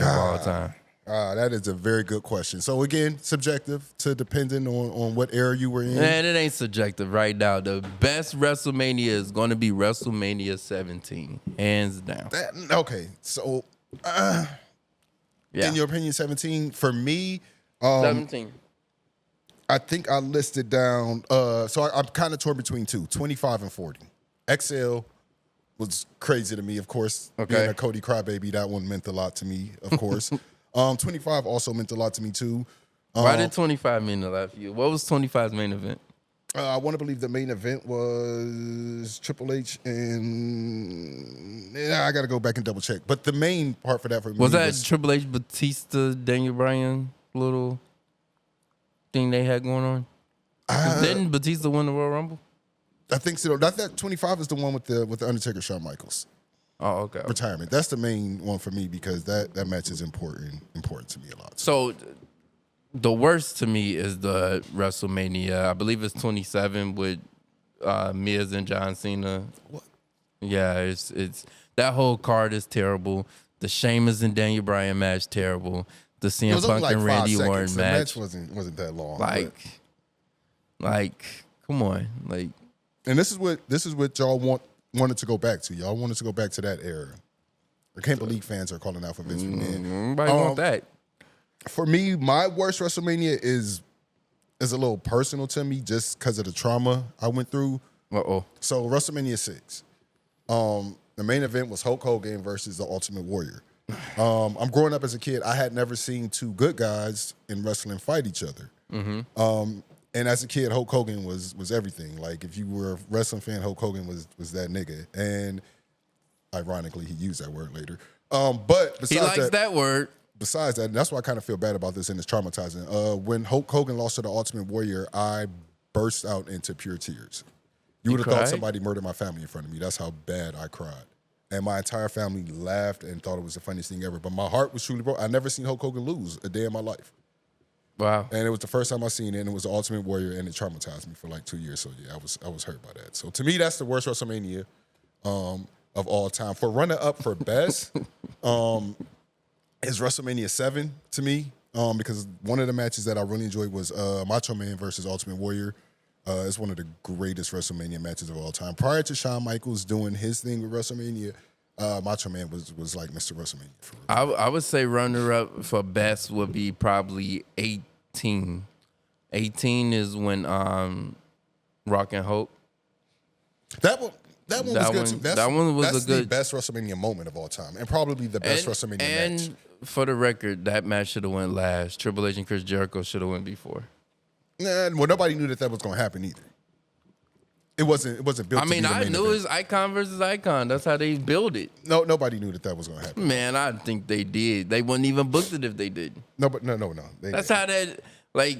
WrestleMania of all time? That is a very good question. So again, subjective to depending on what era you were in. Man, it ain't subjective right now. The best WrestleMania is going to be WrestleMania 17, hands down. Okay, so in your opinion, 17 for me. 17. I think I listed down. So I'm kind of torn between two, 25 and 40. XL was crazy to me, of course. Okay. Being a Cody crybaby, that one meant a lot to me, of course. 25 also meant a lot to me too. Why did 25 mean a lot for you? What was 25's main event? I want to believe the main event was Triple H and I got to go back and double check. But the main part for that for me was that Triple H, Batista, Daniel Bryan little thing they had going on? Didn't Batista win the Royal Rumble? I think so. That 25 is the one with the Undertaker, Shawn Michaels. Oh, okay. Retirement. That's the main one for me because that match is important to me a lot. So the worst to me is the WrestleMania. I believe it's 27 with Miz and John Cena. What? Yeah, it's that whole card is terrible. The Sheamus and Daniel Bryan match terrible. The CM Punk and Randy Orton match. The match wasn't that long. Like, come on, like. And this is what y'all wanted to go back to. Y'all wanted to go back to that era. I can't believe fans are calling out for Vince McMahon. Nobody want that. For me, my worst WrestleMania is a little personal to me just because of the trauma I went through. So WrestleMania 6. The main event was Hulk Hogan versus the Ultimate Warrior. I'm growing up as a kid. I had never seen two good guys in wrestling fight each other. Mm-hmm. And as a kid, Hulk Hogan was everything. Like, if you were a wrestling fan, Hulk Hogan was that nigga. And ironically, he used that word later. But besides he likes that word. Besides that, and that's why I kind of feel bad about this and it's traumatizing. When Hulk Hogan lost to the Ultimate Warrior, I burst out into pure tears. You would have thought somebody murdered my family in front of me. That's how bad I cried. And my entire family laughed and thought it was the funniest thing ever. But my heart was truly broken. I never seen Hulk Hogan lose a day in my life. Wow. And it was the first time I seen it, and it was the Ultimate Warrior, and it traumatized me for like 2 years. So yeah, I was hurt by that. So to me, that's the worst WrestleMania of all time. For runner-up for best, is WrestleMania 7 to me, because one of the matches that I really enjoyed was Macho Man versus Ultimate Warrior. It's one of the greatest WrestleMania matches of all time. Prior to Shawn Michaels doing his thing with WrestleMania, Macho Man was like Mr. WrestleMania. For real. I would say runner-up for best would be probably 18. 18 is when Rock and Hope. That one was good too. That one was that's a good the best WrestleMania moment of all time, and probably the best WrestleMania match. And for the record, that match should have went last. Triple H and Chris Jericho should have went before. Well, nobody knew that was going to happen either. It wasn't built. I mean, I knew it was Icon versus Icon. That's how they build it. No, nobody knew that was going to happen. Man, I think they did. They wouldn't even booked it if they did. No. That's how that, like,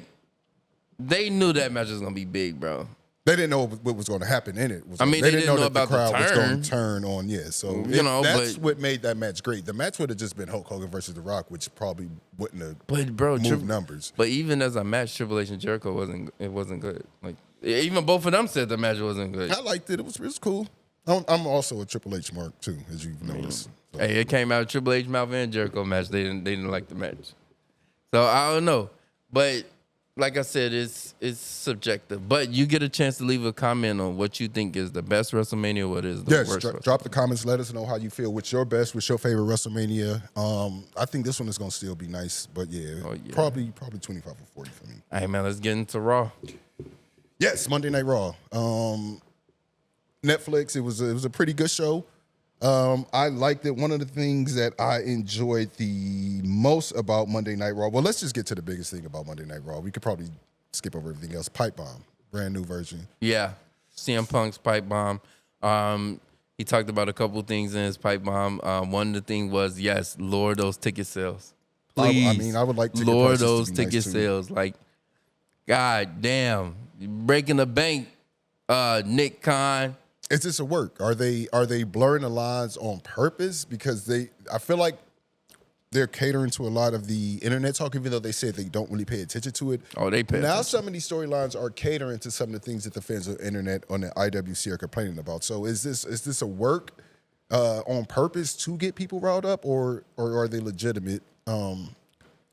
they knew that match was going to be big, bro. They didn't know what was going to happen in it. I mean, they didn't know that about the crowd was going to turn on. Yeah, so that's what made that match great. The match would have just been Hulk Hogan versus The Rock, which probably wouldn't have moved numbers. But even as a match, Triple H and Jericho wasn't good. Like, even both of them said the match wasn't good. I liked it. It was cool. I'm also a Triple H mark too, as you've noticed. So. Hey, it came out Triple H mouth and Jericho match. They didn't like the match. So I don't know, but like I said, it's subjective. But you get a chance to leave a comment on what you think is the best WrestleMania, what is the worst. Drop the comments. Let us know how you feel. What's your best? What's your favorite WrestleMania? I think this one is gonna still be nice, but probably 25 or 40 for me. Hey man, let's get into Raw. Yes, Monday Night Raw. Netflix. It was a pretty good show. I liked it. One of the things that I enjoyed the most about Monday Night Raw. Well, let's just get to the biggest thing about Monday Night Raw. We could probably skip over everything else. Pipe bomb, brand new version. Yeah, CM Punk's pipe bomb. He talked about a couple things in his pipe bomb. One of the things was, yes, lower those ticket sales. Please, I would like to lower those ticket sales. Like, god damn, you're breaking the bank, Nick Khan. Is this a work? Are they blurring the lines on purpose? Because I feel like they're catering to a lot of the internet talk, even though they said they don't really pay attention to it. Oh, they pay attention. Now some of these storylines are catering to some of the things that the fans of the internet on the IWC are complaining about. So is this a work? on purpose to get people riled up, or are they legitimate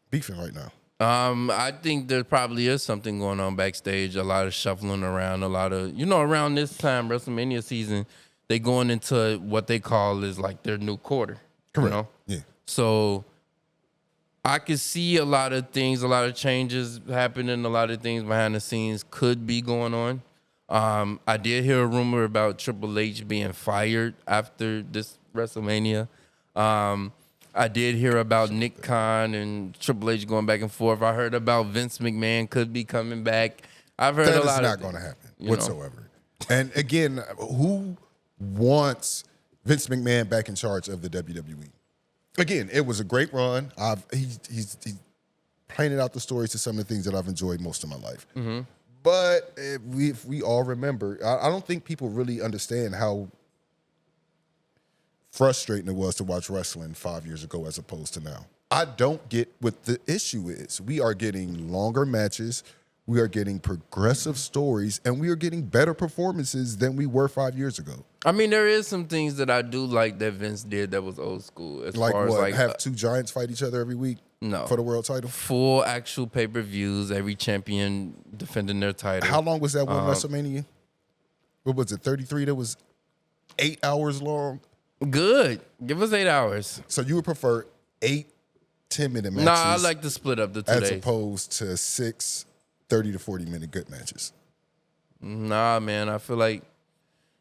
beefing right now? I think there probably is something going on backstage. A lot of shuffling around. A lot of around this time, WrestleMania season, they going into what they call is like their new quarter. Correct. Yeah. So I could see a lot of things, a lot of changes happening. A lot of things behind the scenes could be going on. I did hear a rumor about Triple H being fired after this WrestleMania. I did hear about Nick Khan and Triple H going back and forth. I heard about Vince McMahon could be coming back. I've heard a lot. That is not going to happen whatsoever. And again, who wants Vince McMahon back in charge of the WWE? Again, it was a great run. He's painted out the stories to some of the things that I've enjoyed most of my life. Mm-hmm. But if we all remember, I don't think people really understand how frustrating it was to watch wrestling 5 years ago as opposed to now. I don't get what the issue is. We are getting longer matches. We are getting progressive stories, and we are getting better performances than we were 5 years ago. I mean, there is some things that I do like that Vince did that was old school. As like far what? As like have two giants fight each other every week? No. For the world title? Full actual pay-per-views, every champion defending their title. How long was that one WrestleMania? What was it, 33? That was 8 hours long? Good. Give us 8 hours. So you would prefer 8 10-minute matches? Nah, I like to split up the 2 days. As opposed to 6 30 to 40-minute good matches? Nah, man. I feel like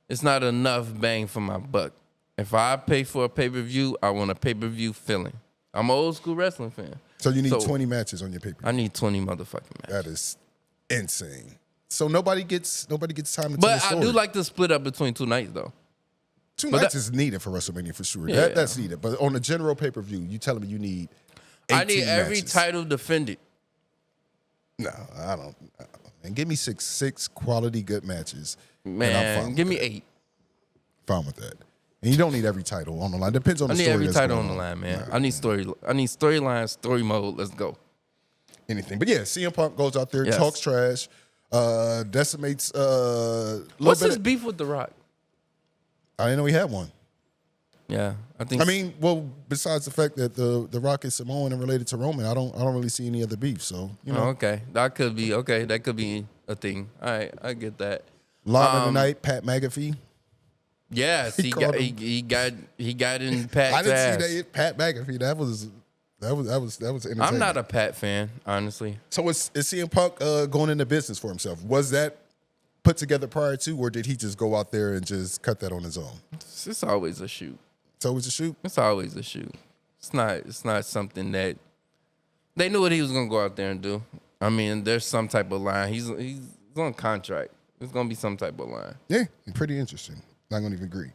it's not enough bang for my buck. If I pay for a pay-per-view, I want a pay-per-view feeling. I'm an old school wrestling fan. So you need 20 matches on your pay-per-view? I need 20 motherfucking matches. That is insane. So nobody gets time to tell the But story. I do like to split up between 2 nights, though. Two nights is needed for WrestleMania for sure. Yeah. That's needed. But on a general pay-per-view, you telling me you need 18 I need every matches. title defended. No, I don't. And give me six quality good matches. Man, give me 8. Fine with that. And you don't need every title on the line. Depends on the story. I need every title on the line, man. I need storyline, story mode. Let's go. Anything. But yeah, CM Punk goes out there, talks trash, decimates What's his beef with The Rock? I didn't know he had one. Yeah, I think. I mean, well, besides the fact that the Rock is Samoan and related to Roman, I don't really see any other beef. So okay, that could be That could be a thing. All right, I get that. Line of the night, Pat McAfee. Yes, he got in Pat's I didn't ass. see that Pat McAfee. That was entertaining. I'm not a Pat fan, honestly. So is CM Punk going into business for himself? Was that put together prior to, or did he just go out there and just cut that on his own? It's always a shoot. It's always a shoot? It's always a shoot. It's not something that they knew what he was gonna go out there and do. I mean, there's some type of line. He's on contract. There's gonna be some type of line. Yeah, pretty interesting. Not gonna even agree.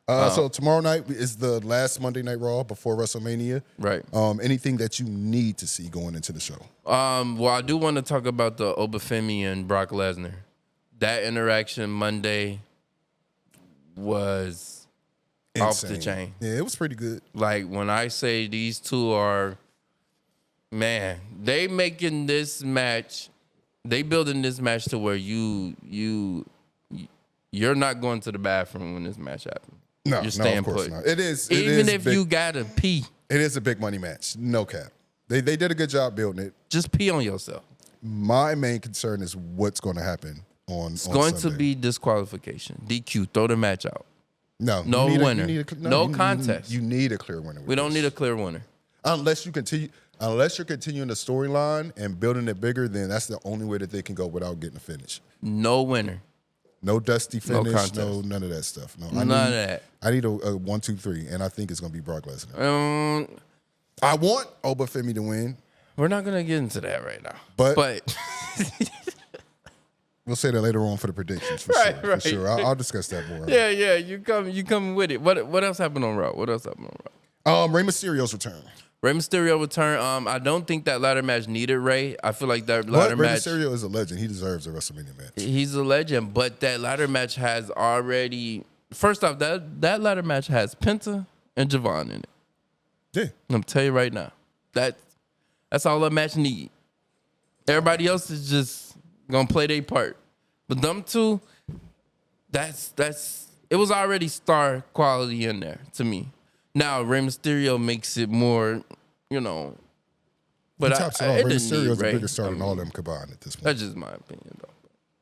So tomorrow night is the last Monday Night Raw before WrestleMania. Right. Anything that you need to see going into the show? Well, I do want to talk about the Obafemi and Brock Lesnar. That interaction Monday was insane. Off the chain. Yeah, it was pretty good. Like, when I say these two are, man, they making this match, they building this match to where you're not going to the bathroom when this match happens. No, you're staying of course put. not. It is even if big, you gotta pee. It is a big money match. No cap. They did a good job building it. Just pee on yourself. My main concern is what's going to happen on going Sunday. to be disqualification. DQ. Throw the match out. No winner. No contest. You need a clear winner. We don't need a clear winner. Unless you're continuing the storyline and building it bigger, then that's the only way that they can go without getting a finish. No winner. No dusty finish. No none of that stuff. No, none of that. I need a 1, 2, 3, and I think it's going to be Brock Lesnar. I want Obafemi to win. We're not going to get into that right now. But we'll say that later on for the predictions. For sure. I'll discuss that more. Yeah. You come with it. What else happened on Raw? Rey Mysterio's return. Rey Mysterio return. I don't think that ladder match needed Rey. I feel like that ladder match. Rey Mysterio is a legend. He deserves a WrestleMania match. He's a legend, but that ladder match has already. First off, that ladder match has Penta and Javon in it. Yeah, I'm gonna tell you right now. That's all that match need. Everybody else is just gonna play their part, but them two, that's it was already star quality in there to me. Now Rey Mysterio makes it more, you know. But Rey Mysterio's a bigger star than all them combined at this point. That's just my opinion, though.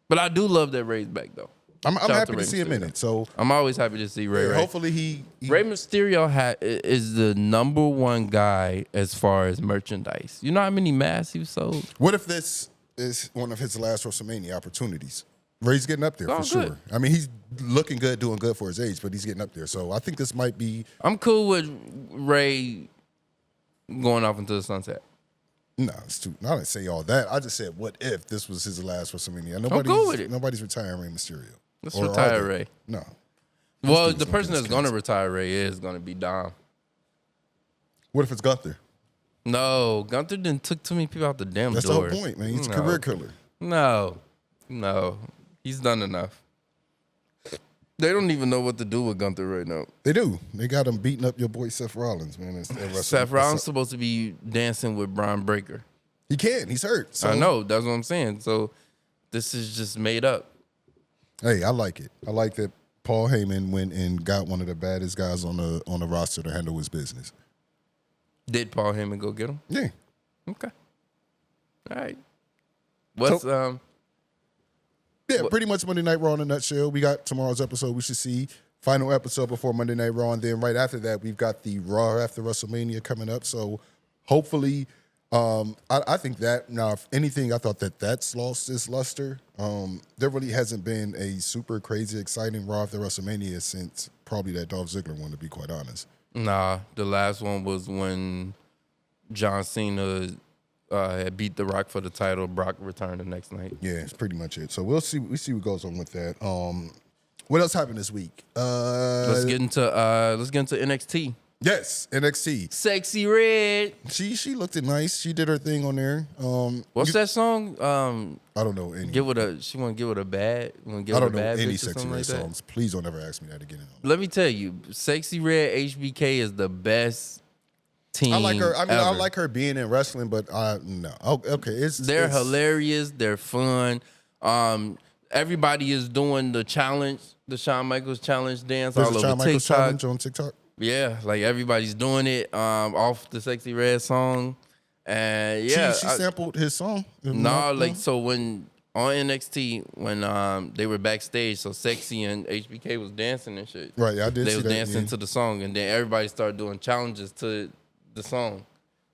But I do love that Rey's back, though. I'm happy to see him in it. So I'm always happy to see Ray. Hopefully Rey Mysterio is the number one guy as far as merchandise. You know how many masks he sold? What if this is one of his last WrestleMania opportunities? Ray's getting up there for sure. Good. I mean, he's looking good, doing good for his age, but he's getting up there. So I think this might be. I'm cool with Ray going off into the sunset. No, it's too. I didn't say all that. I just said, what if this was his last WrestleMania? I'm cool with it. Nobody's retiring Rey Mysterio. Let's retire Ray. No. Well, the person that's going to retire Ray is going to be Dom. What if it's Gunther? No, Gunther didn't took too many people out the damn door. That's the whole point, man. He's a career killer. No. He's done enough. They don't even know what to do with Gunther right now. They do. They got him beating up your boy Seth Rollins, man. Seth Rollins supposed to be dancing with Braun Breaker. He can't. He's hurt. So. I know. That's what I'm saying. So this is just made up. Hey, I like it. I like that Paul Heyman went and got one of the baddest guys on the roster to handle his business. Did Paul Heyman go get him? Yeah. Okay. All right. What's Yeah, pretty much Monday Night Raw in a nutshell. We got tomorrow's episode. We should see final episode before Monday Night Raw, and then right after that, we've got the Raw after WrestleMania coming up. So hopefully, I think that now, if anything, I thought that's lost its luster. There really hasn't been a super crazy exciting Raw after WrestleMania since probably that Dolph Ziggler one, to be quite honest. Nah, the last one was when John Cena had beat The Rock for the title. Brock returned the next night. Yeah, it's pretty much it. So we'll see what goes on with that. What else happened this week? Let's get into NXT. Yes, NXT. Sexy Red. She looked it nice. She did her thing on there. What's that song? I don't know any. She want to give it a bad. I don't know any Sexy Red songs. Please don't ever ask me that again. Let me tell you, Sexy Red HBK is the best team. I like her. I mean, ever. I like her being in wrestling, but no. Okay, they're hilarious. They're fun. Everybody is doing the challenge, the Shawn Michaels challenge dance all over Shawn Michaels TikTok. challenge on TikTok. Yeah, like everybody's doing it off the Sexy Red song, and yeah, she sampled his song. So when on NXT when they were backstage, so Sexy and HBK was dancing and shit. Right, I did. They was dancing to the song, and then everybody started doing challenges to the song.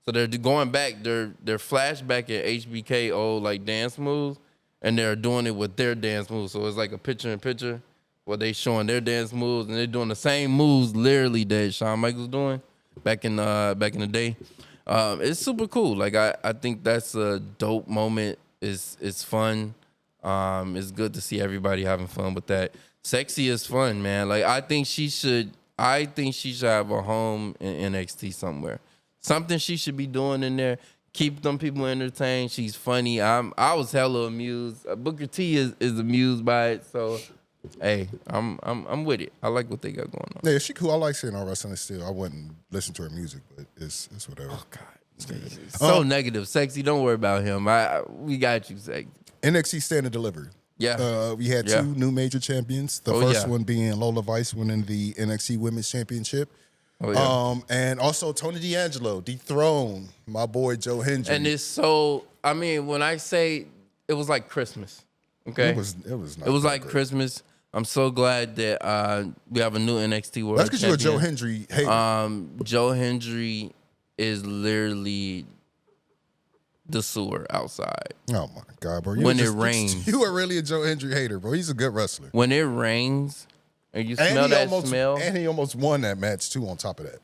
So they're going back. They're flashback at HBK old like dance moves, and they're doing it with their dance moves. So it's like a picture in picture. Where they showing their dance moves and they're doing the same moves literally that Shawn Michaels doing back in the day. It's super cool. Like I think that's a dope moment. It's fun. It's good to see everybody having fun with that. Sexy is fun, man. Like I think she should have a home in NXT somewhere. Something she should be doing in there. Keep them people entertained. She's funny. I was hella amused. Booker T is amused by it. So. Hey, I'm with it. I like what they got going on. Yeah, she cool. I like seeing her wrestling still. I wouldn't listen to her music, but it's whatever. Oh God, so negative. Sexy, don't worry about him. We got you, Sexy. NXT Stand and Deliver. Yeah. We had two new major champions. The first one being Lola Vice winning the NXT Women's Championship. Oh, yeah. And also Tony D'Angelo dethroned my boy Joe Hendry. And it's so. I mean, when I say it was like Christmas. Okay. It was not. It was like great. Christmas. I'm so glad that we have a new NXT World Champion. That's because you're a Joe Hendry hater. Joe Hendry is literally the sewer outside. Oh, my God, bro. When it rains. You are really a Joe Hendry hater, bro. He's a good wrestler. When it rains and you smell that smell. And he almost won that match, too, on top of that.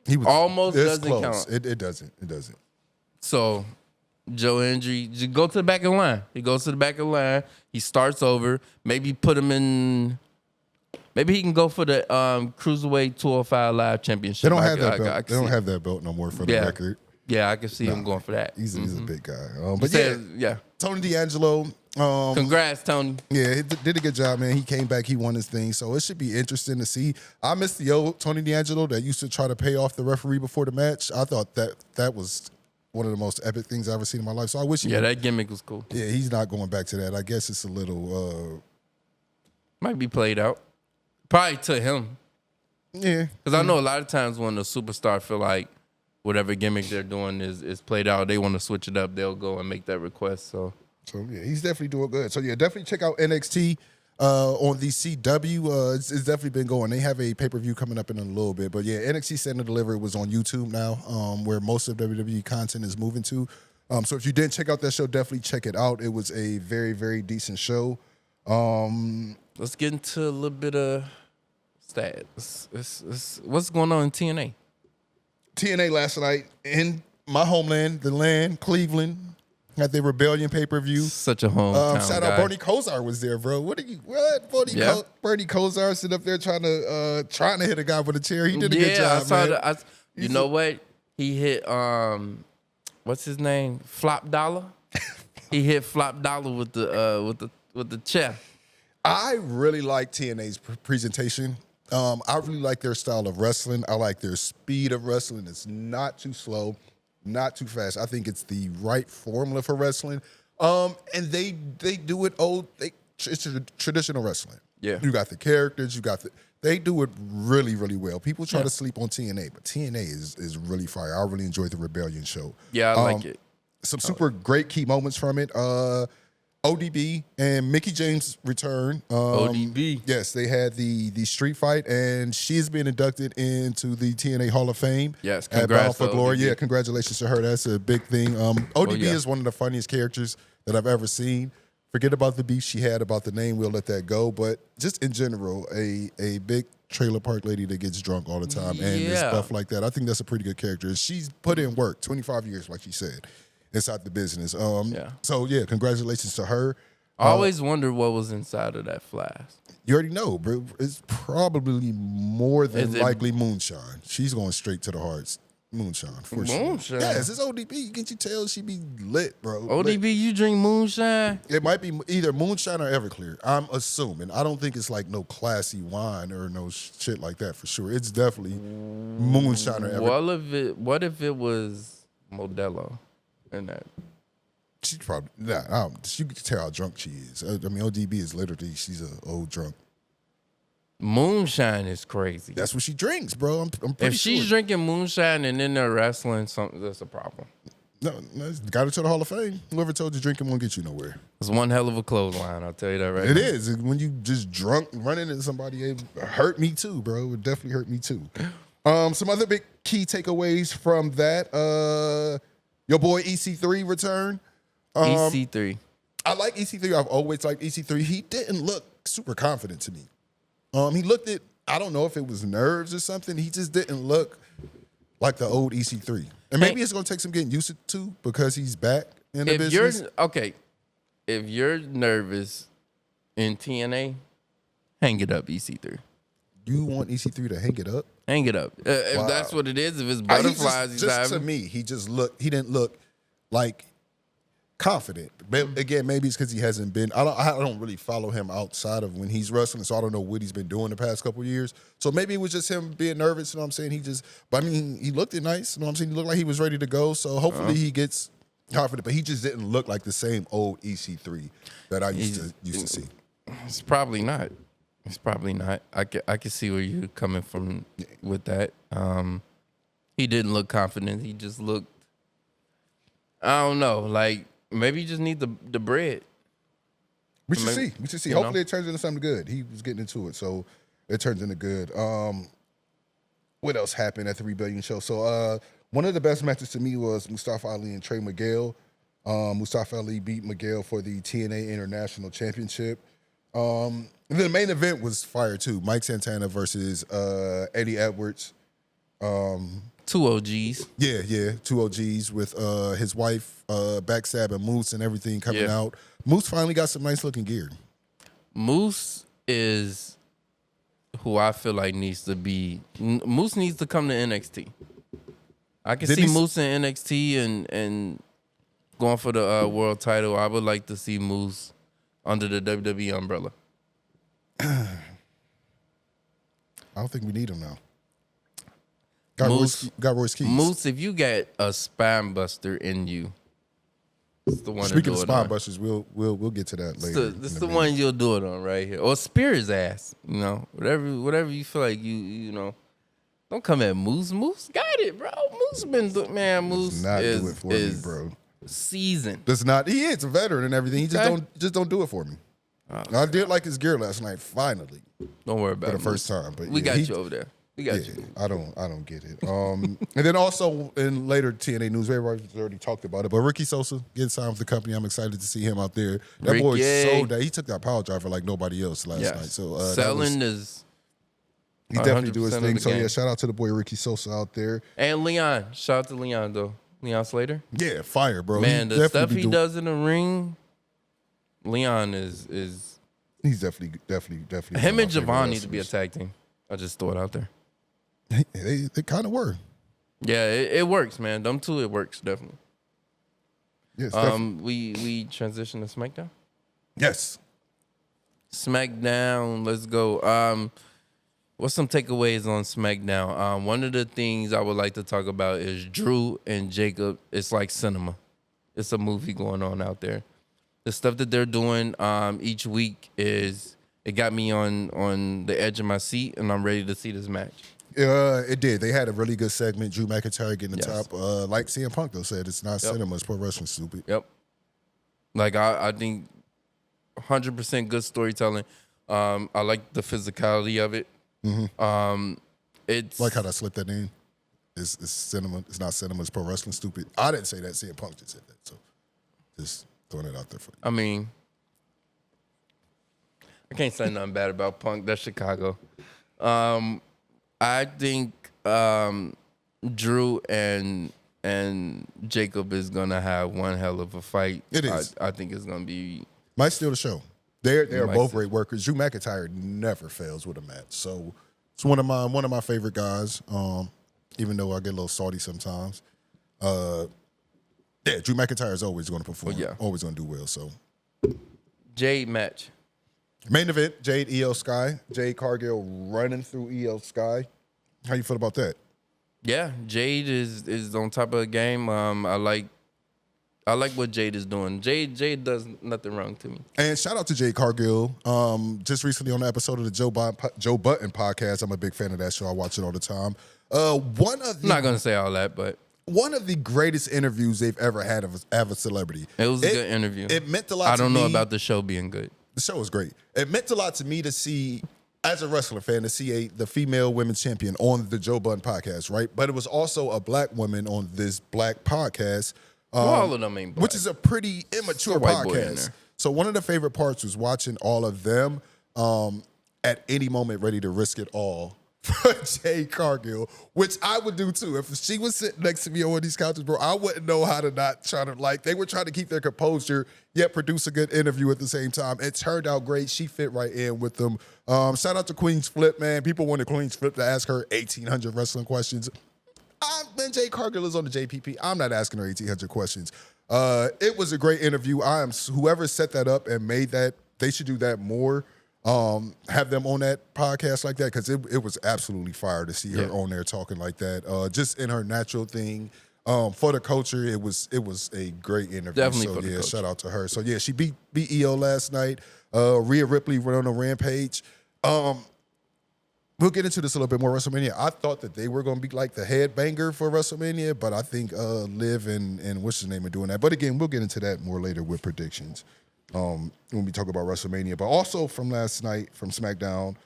He was almost doesn't close. count. It doesn't. It doesn't. So... Joe Hendry, just go to the back of the line. He goes to the back of the line. He starts over. Maybe put him in. Maybe he can go for the Cruiserweight 205 Live Championship. They don't have that belt. They don't have that belt no more for the record. Yeah, I can see him going for that. He's a big guy. Tony D'Angelo. Congrats, Tony. Yeah, he did a good job, man. He came back. He won his thing. So it should be interesting to see. I miss the old Tony D'Angelo that used to try to pay off the referee before the match. I thought that was one of the most epic things I've ever seen in my life. So I wish he that gimmick was cool. Yeah, he's not going back to that. I guess it's a little... might be played out. Probably to him. Yeah. Because I know a lot of times when a superstar feel like whatever gimmick they're doing is played out, they want to switch it up, they'll go and make that request. So yeah, he's definitely doing good. So yeah, definitely check out NXT on the CW. It's definitely been going. They have a pay-per-view coming up in a little bit. But yeah, NXT Stand and Deliver was on YouTube now, where most of WWE content is moving to. So if you didn't check out that show, definitely check it out. It was a very, very decent show. Let's get into a little bit of stats. What's going on in TNA? TNA last night in my homeland, the land, Cleveland, had their Rebellion pay-per-view. Such a hometown shout guy. out Bernie Kosar was there, bro. Bernie Kosar sit up there trying to hit a guy with a chair. He did a good job, man. You know what? He hit what's his name? Flop Dollar. He hit Flop Dollar with the chair. I really like TNA's presentation. I really like their style of wrestling. I like their speed of wrestling. It's not too slow, not too fast. I think it's the right formula for wrestling. And they do it it's traditional wrestling. Yeah. You got the characters, they do it really, really well. People try to sleep on TNA, but TNA is really fire. I really enjoyed the Rebellion show. Yeah, I like it. Some super great key moments from it. ODB and Mickie James return. ODB. Yes, they had the street fight, and she's been inducted into the TNA Hall of Fame. Yes, congrats at Bound for Glory. ODB. Yeah, congratulations to her. That's a big thing. ODB is one of the funniest characters that I've ever seen. Forget about the beef she had about the name. We'll let that go. But just in general, a big trailer park lady that gets drunk all the time and stuff like that. I think that's a pretty good character. She's put in work, 25 years, like she said, inside the business. So, yeah, congratulations to her. I always wondered what was inside of that flask. You already know, bro. It's probably more than likely moonshine. She's going straight to the hearts. Moonshine, for sure. Moonshine? Yes, it's ODB. Can't you tell she be lit, bro? ODB, lit. you drink moonshine? It might be either moonshine or Everclear. I'm assuming. I don't think it's like no classy wine or no shit like that for sure. It's definitely moonshine or Everclear. What if it was Modelo in that? She probably, you can tell how drunk she is. I mean, ODB is literally, she's an old drunk. Moonshine is crazy. That's what she drinks, bro. I'm pretty If she's sure. drinking moonshine and then they're wrestling, that's a problem. No, got her to the Hall of Fame. Whoever told you drinking won't get you nowhere. It's one hell of a clothesline, I'll tell you that right It now. is. When you just drunk running into somebody, it hurt me too, bro. It would definitely hurt me too. Some other big key takeaways from that. Your boy EC3 return. EC3. I like EC3. I've always liked EC3. He didn't look super confident to me. He looked at, I don't know if it was nerves or something. He just didn't look like the old EC3. And maybe it's going to take some getting used to because he's back in the business. If you're nervous in TNA, hang it up, EC3. You want EC3 to hang it up? Hang it up. If that's what it is, if it's butterflies, to me, he didn't look like confident. But again, maybe it's because he hasn't been. I don't really follow him outside of when he's wrestling, so I don't know what he's been doing the past couple of years. So maybe it was just him being nervous. You know what I'm saying? But I mean, he looked nice. You know what I'm saying? He looked like he was ready to go. So hopefully he gets confident. But he just didn't look like the same old EC3 that I used to see. It's probably not. I can see where you're coming from with that. He didn't look confident. He just looked. I don't know. Like. Maybe you just need the bread. We should see. Hopefully it turns into something good. He was getting into it, so it turns into good. What else happened at the Rebellion show? So one of the best matches to me was Mustafa Ali and Trey Miguel. Mustafa Ali beat Miguel for the TNA International Championship. The main event was fire too. Mike Santana versus Eddie Edwards. Two OGs. Yeah, two OGs with his wife backstabbing Moose and everything coming out. Moose finally got some nice looking gear. Moose is who I feel like needs to be. Moose needs to come to NXT. I can see Moose in NXT and going for the world title. I would like to see Moose under the WWE umbrella. I don't think we need him now. Got Royce Keys. Moose, if you got a spine buster in you, It's the one. Speaking of spine busters, we'll get to that later. This the one you'll do it on right here, or spear his ass. You know, whatever you feel like you know. Don't come at Moose. Moose got it, bro. Moose been Moose not do it for me, bro. Seasoned. Does not. He is a veteran and everything. He just don't do it for me. I did like his gear last night. Finally, don't worry about it for the first time. But we got you over there. We got you. I don't get it. And then also in later TNA news, everybody's already talked about it. But Ricky Sosa getting signed with the company. I'm excited to see him out there. That boy sold that. He took that power driver like nobody else last night. So selling is. He definitely do his thing. So, yeah, shout out to the boy Ricky Sosa out there. And Leon. Shout out to Leon, though. Leon Slater. Yeah, fire, bro. Man, the stuff he does in the ring, Leon is... He's definitely... Him and Javon need to be a tag team. I just throw it out there. They kind of were. Yeah, it works, man. Them two, it works, definitely. Yes, we transition to SmackDown? Yes. SmackDown, let's go. What's some takeaways on SmackDown? One of the things I would like to talk about is Drew and Jacob. It's like cinema. It's a movie going on out there. The stuff that they're doing each week it got me on the edge of my seat, and I'm ready to see this match. It did. They had a really good segment. Drew McIntyre getting the top. Like CM Punk, though, said, it's not cinema, it's pro wrestling, stupid. Yep. Like, I think 100% good storytelling. I like the physicality of it. Mm-hmm. It's like how I slipped that in. It's cinema. It's not cinema. It's pro wrestling. Stupid. I didn't say that. CM Punk just said that. So just throwing it out there for you. I mean, I can't say nothing bad about Punk. That's Chicago. I think Drew and Jacob is gonna have one hell of a fight. It is. I think it's gonna be. Might steal the show. They are both great workers. Drew McIntyre never fails with a match, so it's one of my favorite guys. Even though I get a little salty sometimes, Drew McIntyre is always going to perform. Always going to do well. So, Jade match, main event: Jade Io Sky. Jade Cargill running through Io Sky. How you feel about that? Yeah, Jade is on top of the game. I like what Jade is doing. Jade does nothing wrong to me. And shout out to Jade Cargill. Just recently on the episode of the Joe Button podcast. I'm a big fan of that show. I watch it all the time. I'm not going to say all that, but one of the greatest interviews they've ever had of a celebrity. It was a good interview. It meant a lot to me. I don't know about the show being good. The show was great. It meant a lot to me to see, as a wrestler fan, to see the female women's champion on the Joe Button podcast, right? But it was also a black woman on this black podcast. All of them ain't black. Which is a pretty immature podcast. So one of the favorite parts was watching all of them at any moment ready to risk it all for Jade Cargill, which I would do too. If she was sitting next to me on one of these couches, bro, I wouldn't know how to not try to, they were trying to keep their composure, yet produce a good interview at the same time. It turned out great. She fit right in with them. Shout out to Queen's Flip, man. People wanted Queen's Flip to ask her 1,800 wrestling questions. When Jade Cargill is on the JPP, I'm not asking her 1,800 questions. It was a great interview. Whoever set that up and made that, they should do that more. Have them on that podcast like that, because it was absolutely fire to see her on there talking like that. Just in her natural thing. For the culture, it was a great interview. Definitely so for the culture. Shout out to her. So she beat EO last night. Rhea Ripley went on a rampage. We'll get into this a little bit more. WrestleMania. I thought that they were going to be like the headbanger for WrestleMania, but I think Liv and what's his name are doing that. But again, we'll get into that more later with predictions when we talk about WrestleMania. But also from last night, from SmackDown,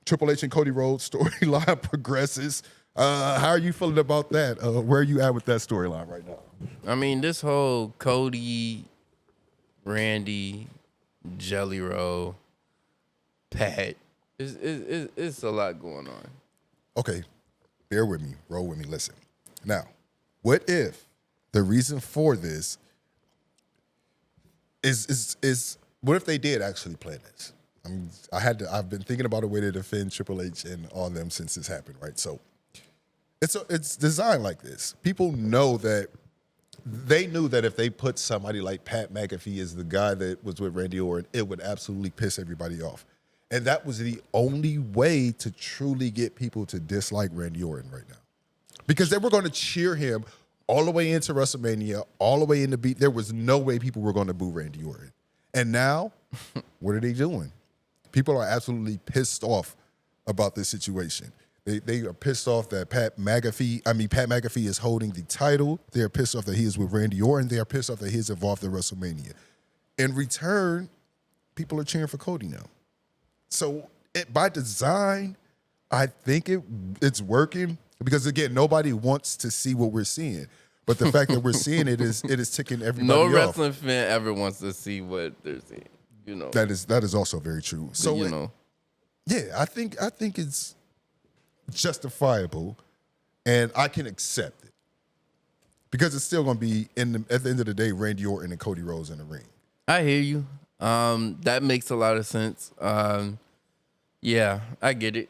Triple H and Cody Rhodes storyline progresses. How are you feeling about that? Where are you at with that storyline right now? I mean, this whole Cody, Randy, Jelly Roll, Pat, it's a lot going on. Okay, bear with me, roll with me, listen. Now, what if the reason for this is what if they did actually plan this? I've been thinking about a way to defend Triple H and all them since this happened, right? So it's designed like this. People know that they knew that if they put somebody like Pat McAfee as the guy that was with Randy Orton, it would absolutely piss everybody off. And that was the only way to truly get people to dislike Randy Orton right now. Because they were going to cheer him all the way into WrestleMania, all the way into beat. There was no way people were going to boo Randy Orton. And now, what are they doing? People are absolutely pissed off about this situation. They are pissed off that Pat McAfee is holding the title. They are pissed off that he is with Randy Orton. They are pissed off that he is involved in WrestleMania. In return, people are cheering for Cody now. So by design, I think it's working because, again, nobody wants to see what we're seeing. But the fact that we're seeing it is ticking everybody off. No wrestling fan ever wants to see what they're seeing. You know. That is also very true. So yeah, I think it's justifiable, and I can accept it because it's still going to be at the end of the day, Randy Orton and Cody Rhodes in the ring. I hear you. That makes a lot of sense. Yeah, I get it.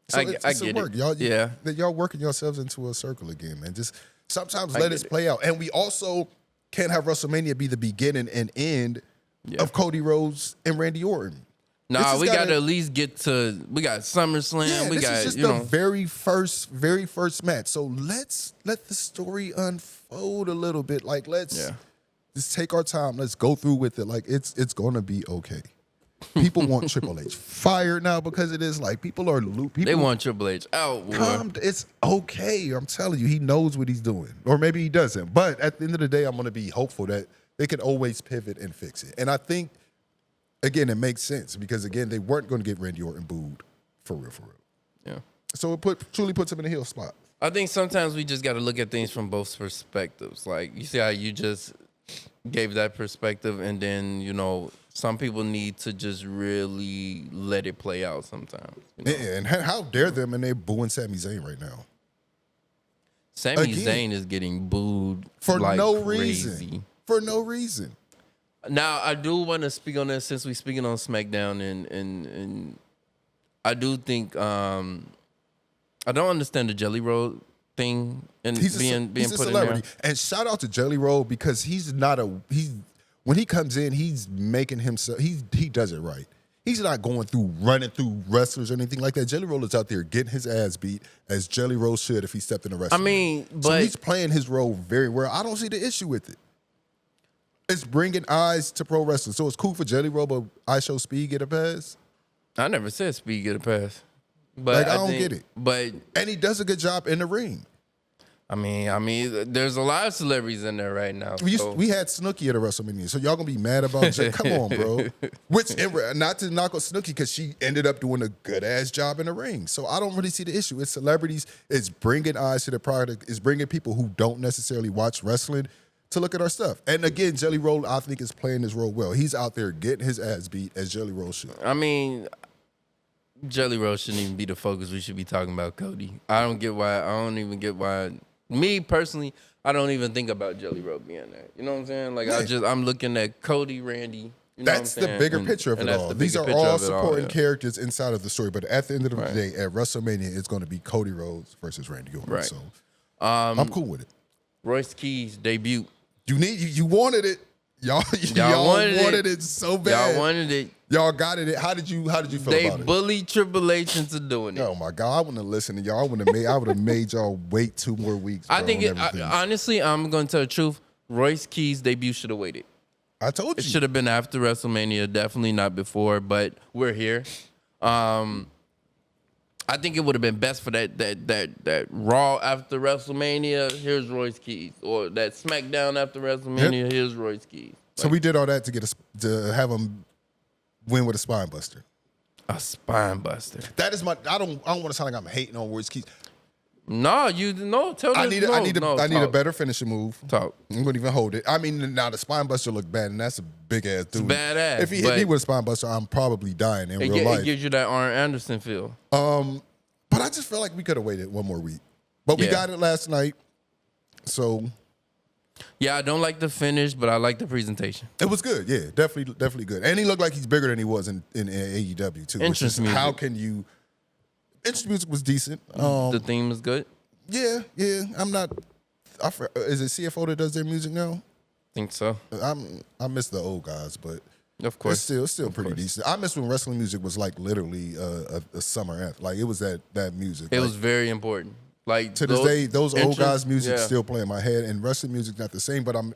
So I get work. it. Y'all working yourselves into a circle again, man. Just sometimes let it play out, and we also can't have WrestleMania be the beginning and end of Cody Rhodes and Randy Orton. Nah, we got to at least get to. We got SummerSlam. Yeah, this is just the very first match. So let's let the story unfold a little bit. Like let's just take our time. Let's go through with it. Like it's gonna be okay. People want Triple H fired now because it is like people are looping. They want Triple H out. It's okay. I'm telling you, he knows what he's doing, or maybe he doesn't. But at the end of the day, I'm gonna be hopeful that they can always pivot and fix it. And I think, again, it makes sense because, again, they weren't going to get Randy Orton booed for real. Yeah. So it truly puts him in a heel spot. I think sometimes we just got to look at things from both perspectives. Like, you see how you just gave that perspective, and then, some people need to just really let it play out sometimes. Yeah, and how dare them, and they're booing Sami Zayn right now. Sami Zayn is getting booed for like no crazy. Reason. For no reason. Now, I do want to speak on this since we're speaking on SmackDown, and I do think I don't understand the Jelly Roll thing and being he's put a celebrity. in there. And shout out to Jelly Roll because when he comes in, he's making himself he does it right. He's not running through wrestlers or anything like that. Jelly Roll is out there getting his ass beat as Jelly Roll should if he stepped in a wrestling. So he's playing his role very well. I don't see the issue with it. It's bringing eyes to pro wrestling. So it's cool for Jelly Roll, but I Show Speed get a pass? I never said Speed get a pass. But I don't get it. But and he does a good job in the ring. I mean, there's a lot of celebrities in there right now. We had Snooki at a WrestleMania, so y'all gonna be mad about J. Come on, bro. Not to knock on Snooki because she ended up doing a good ass job in the ring. So I don't really see the issue. It's celebrities. It's bringing eyes to the product. It's bringing people who don't necessarily watch wrestling to look at our stuff. And again, Jelly Roll, I think, is playing his role well. He's out there getting his ass beat as Jelly Roll should. I mean, Jelly Roll shouldn't even be the focus. We should be talking about Cody. I don't even get why. Me personally, I don't even think about Jelly Roll being there. You know what I'm saying? Like I'm looking at Cody, Randy. That's the bigger picture of it all. These are all supporting characters inside of the story. But at the end of the day, at WrestleMania, it's going to be Cody Rhodes versus Randy Orton. Right. So I'm cool with it. Royce Keys debut. You wanted it. Y'all wanted it so bad. Y'all wanted it. Y'all got it. How did you feel about it? They bullied Triple H into doing it. Oh my God, I wouldn't have listened to y'all. I would have made y'all wait 2 more weeks. I think honestly, I'm going to tell the truth. Royce Keys' debut should have waited. I told you. It should have been after WrestleMania, definitely not before, but we're here. I think it would have been best for that Raw after WrestleMania, here's Royce Keys. Or that SmackDown after WrestleMania, here's Royce Keys. So we did all that to have him win with a spine buster. A spine buster. That is I don't want to sound like I'm hating on Royce Keys. No, tell me. I need a better finishing move. Talk. I'm gonna even hold it. I mean, now the spine buster looked bad, and that's a big ass dude. It's badass. If he hit me with a spine buster, I'm probably dying in real life. It gives you that Arn Anderson feel. But I just feel like we could have waited 1 more week. But we got it last night, so. Yeah, I don't like the finish, but I like the presentation. It was good, yeah, definitely good. And he looked like he's bigger than he was in AEW too. Entrance music. How can you? Entrance music was decent. The theme was good. Yeah. I'm not. Is it CFO that does their music now? Think so. I miss the old guys, but of course, it's still pretty decent. I miss when wrestling music was like literally a summer anthem. Like it was that music. It was very important. Like to this day, those old guys' music still play in my head, and wrestling music's not the same. But I'm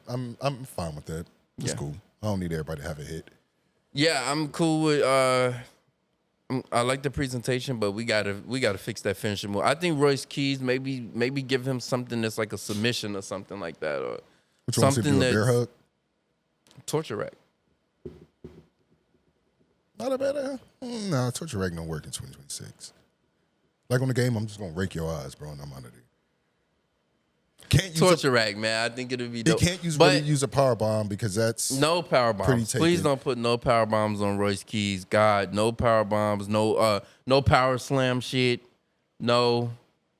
fine with that. It's cool. I don't need everybody to have a hit. Yeah, I'm cool with. I like the presentation, but we gotta fix that finishing move. I think Royce Keys maybe give him something that's like a submission or something like that, or which something that's bear hug, torture rack. Not a bad. No, torture rack don't work in 2026. Like on the game, I'm just gonna rake your eyes, bro, and I'm out of there. Can't use torture rack, man. I think it'll be dope. You can't use a power bomb because that's no power bombs. Please don't put no power bombs on Royce Keys. God, no power bombs. No power slam shit. No,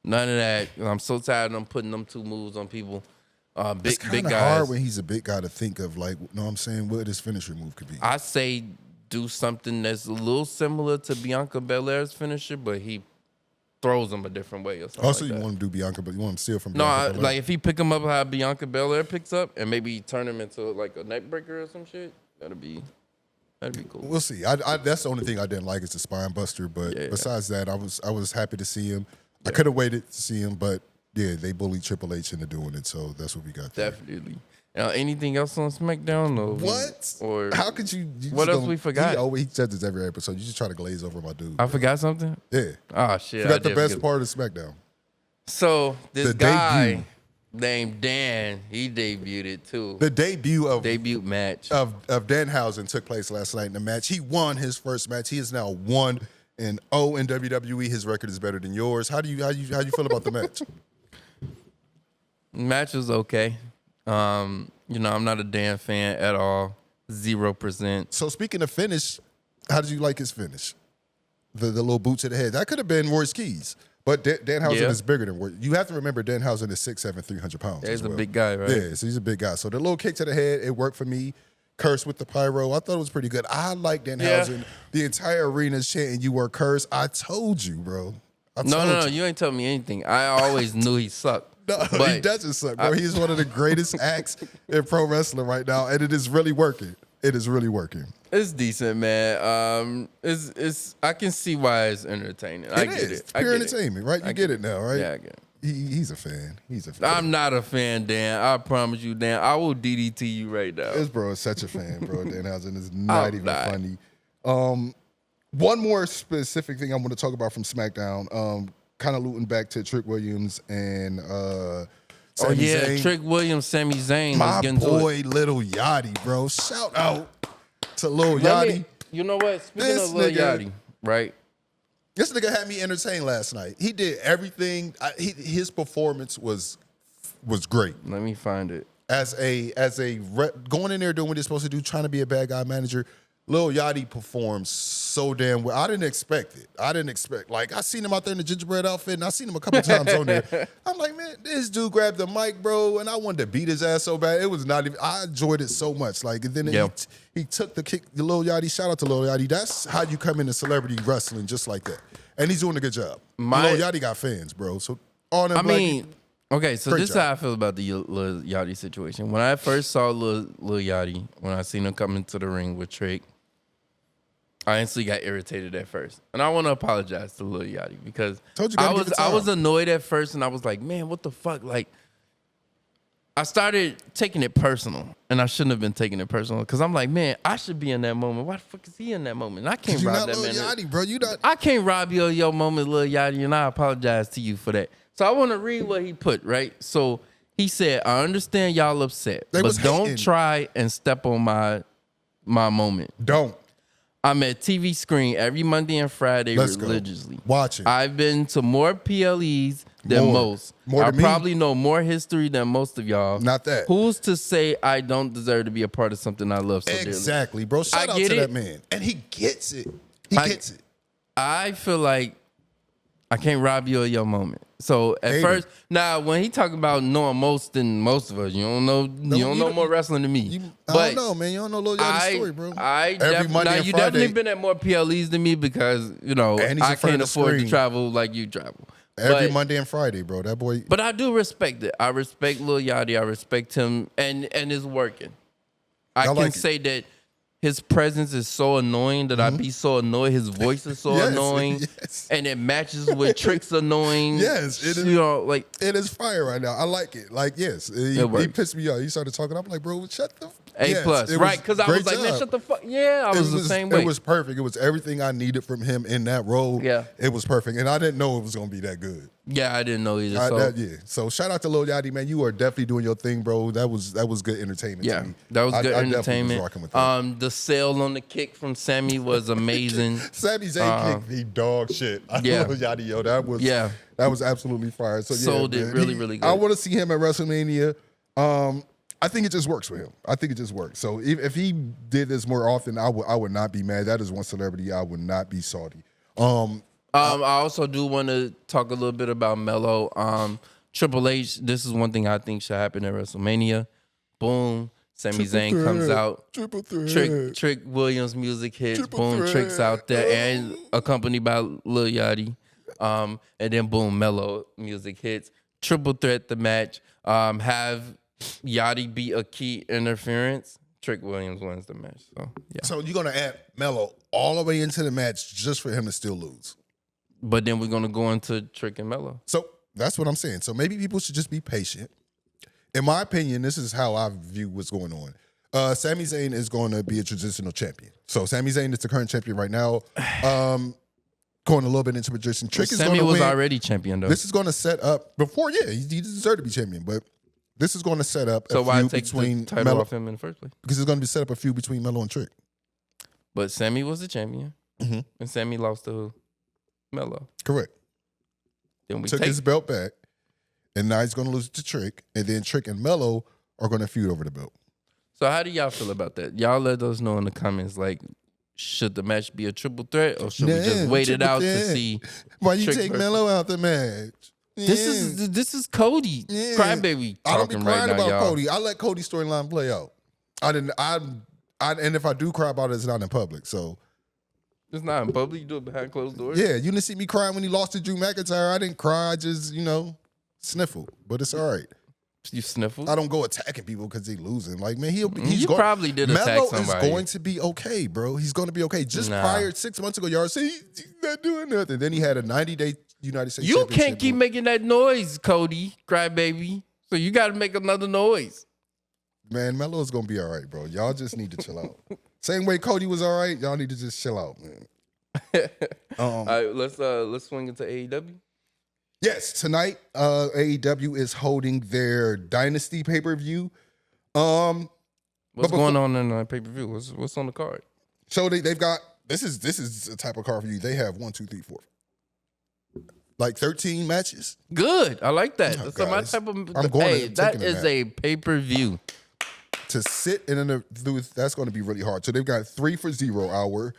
none of that. I'm so tired of them putting them two moves on people. Big guys. It's hard when he's a big guy to think of, like, you know what I'm saying, what his finisher move could be. I say do something that's a little similar to Bianca Belair's finisher, but he throws them a different way or something. Also, like you want him to do Bianca, but you want him to steal from Bianca Belair. Like if he pick him up how Bianca Belair picks up and maybe turn him into like a neck breaker or some shit, that'd be cool. We'll see. That's the only thing I didn't like is the spine buster, but besides that, I was happy to see him. Yeah. I could have waited to see him, but yeah, they bullied Triple H into doing it, so that's what we got there. Definitely. Anything else on SmackDown? Or how could you what else we forgot? He said this every episode. You just try to glaze over my dude. I forgot something? Yeah. Oh, shit. Forgot the best part of SmackDown. So this guy named Dan, he debuted too. The debut match of Danhausen took place last night in the match. He won his first match. He is now 1-0 in WWE. His record is better than yours. How you feel about the match? Match was okay. I'm not a Dan fan at all. 0%. So speaking of finish, how did you like his finish? The little boot to the head. That could have been Royce Keys. But Danhausen is bigger than Royce. You have to remember Danhausen is 6'7", 300 pounds. Yeah, he's a big guy, right? Yeah, so he's a big guy. So the little kick to the head, it worked for me. Curse with the pyro. I thought it was pretty good. I like Danhausen. Yeah. The entire arena is chanting, "You were cursed." I told you, bro. No, you ain't telling me anything. I always knew he sucked. No, he doesn't suck, bro. He's one of the greatest acts in pro wrestling right now, and it is really working. It is really working. It's decent, man. It's I can see why it's entertaining. I get it. It's pure entertainment, right? You get it now, right? Yeah, I get it. He's a fan. I'm not a fan, Dan. I promise you, Dan. I will DDT you right now. This bro is such a fan, bro. Danhausen is not even funny. One more specific thing I want to talk about from SmackDown. Kind of looting back to Trick Williams and Sami Zayn. Trick Williams, Sami Zayn. My boy, Lil Yachty, bro. Shout out to Lil Yachty. You know what? Speaking of Lil Yachty, right? This nigga had me entertained last night. He did everything. His performance was great. Let me find it. Going in there doing what he's supposed to do, trying to be a bad guy manager. Lil Yachty performs so damn well. I didn't expect it. Like, I seen him out there in the gingerbread outfit, and I seen him a couple times on there. I'm like, man, this dude grabbed the mic, bro, and I wanted to beat his ass so bad. It was not even, I enjoyed it so much. Like, and then he took the kick, the Lil Yachty, shout out to Lil Yachty. That's how you come into celebrity wrestling, just like that. And he's doing a good job. Lil Yachty got fans, bro. So, okay, so this is job. how I feel about the Lil Yachty situation. When I first saw Lil Yachty, when I seen him come into the ring with Trick, I instantly got irritated at first. And I want to apologize to Lil Yachty because I was annoyed at first, and I was like, man, what the fuck? Like, I started taking it personal, and I shouldn't have been taking it personal because I'm like, man, I should be in that moment. Why the fuck is he in that moment? And I can't rob that man. Yachty, bro. I can't rob your moment, Lil Yachty, and I apologize to you for that. So I want to read what he put, right? So he said, I understand y'all upset, but don't try and step on my moment. Don't. I'm at TV screen every Monday and Friday religiously. Watching. I've been to more PLEs than most. I probably know more history than most of y'all. Not that. Who's to say I don't deserve to be a part of something I love so dearly? Exactly, bro. Shout out to that man. And he gets it. He gets it. I feel like I can't rob you of your moment. So at first, now when he talking about knowing most than most of us, you don't know more wrestling than me. I don't know, man. You don't know Lil Yachty's story, bro. You definitely been at more PLEs than me because I can't afford to travel like you travel. Every Monday and Friday, bro. That boy. But I do respect it. I respect Lil Yachty. I respect him, and it's working. I can say that his presence is so annoying that I be so annoyed. His voice is so annoying, and it matches with Trick's annoying. Yes, it is. You know, like it is fire right now. I like it. Like, yes, he pissed me off. He started talking. I'm like, bro, shut the. A+, right? Because I was like, man, shut the fuck. Yeah, I was the same way. It was perfect. It was everything I needed from him in that role. Yeah, it was perfect, and I didn't know it was gonna be that good. Yeah, I didn't know either. So shout out to Lil Yachty, man. You are definitely doing your thing, bro. That was good entertainment. Yeah, to me. that was good entertainment. Was with that. The sale on the kick from Sammy was amazing. Sami Zayn kicked the dog shit. Yeah, Lil Yachty, yo, that was absolutely fire. So sold it really good. I want to see him at WrestleMania. I think it just works for him. I think it just works. So if he did this more often, I would not be mad. That is one celebrity I would not be salty. I also do want to talk a little bit about Melo. Triple H, this is one thing I think should happen at WrestleMania. Boom. Sami Zayn comes out. Triple threat. Trick Williams music hits. Boom. Trick's out there and accompanied by Lil Yachty. And then boom, Melo music hits. Triple threat the match. Have Yachty be a key interference. Trick Williams wins the match. So yeah. So you're gonna add Melo all the way into the match just for him to still lose. But then we're gonna go into Trick and Melo. So that's what I'm saying. So maybe people should just be patient. In my opinion, this is how I view what's going on. Sami Zayn is going to be a transitional champion. So Sami Zayn is the current champion right now. Going a little bit into position. Trick is going to Sami was win. already champion though. This is going to set up before. Yeah, he deserved to be champion, but this is going to set up. So a why feud take between the title Melo, off him in the first place? Because it's going to be set up a feud between Melo and Trick. But Sami was the champion, and Sami lost to Melo. Correct. Then we took his belt back, and now he's going to lose it to Trick, and then Trick and Melo are going to feud over the belt. So how do y'all feel about that? Y'all let us know in the comments. Like, should the match be a triple threat, or should we just wait it out to see? Why you take Melo out the match? This is Cody, crybaby talking right now, y'all. I don't be crying about Cody. I let Cody's storyline play out. And if I do cry about it, it's not in public. So it's not in public. You do it behind closed doors. Yeah, you didn't see me crying when he lost to Drew McIntyre. I didn't cry. I just sniffled. But it's all right. You sniffled? I don't go attacking people because they losing. Like, man, probably did attack somebody. Melo is going to be okay, bro. He's going to be okay. Just prior 6 months ago, y'all say he's not doing nothing. Then he had a 90-day United States You can't keep making that noise, Cody, crybaby. So you got to make another noise. Man, Melo's going to be all right, bro. Y'all just need to chill out. Same way Cody was all right, y'all need to just chill out, man. All right, let's swing into AEW. Yes, tonight AEW is holding their Dynasty pay-per-view. What's going on in the pay-per-view? What's on the card? So they've got this is a type of card for you. They have 1, 2, 3, 4. Like 13 matches. Good. I like that. Oh, That's my type of I'm going that is a pay-per-view. To sit in an that's going to be really hard. So they've got 3 for 0 hour.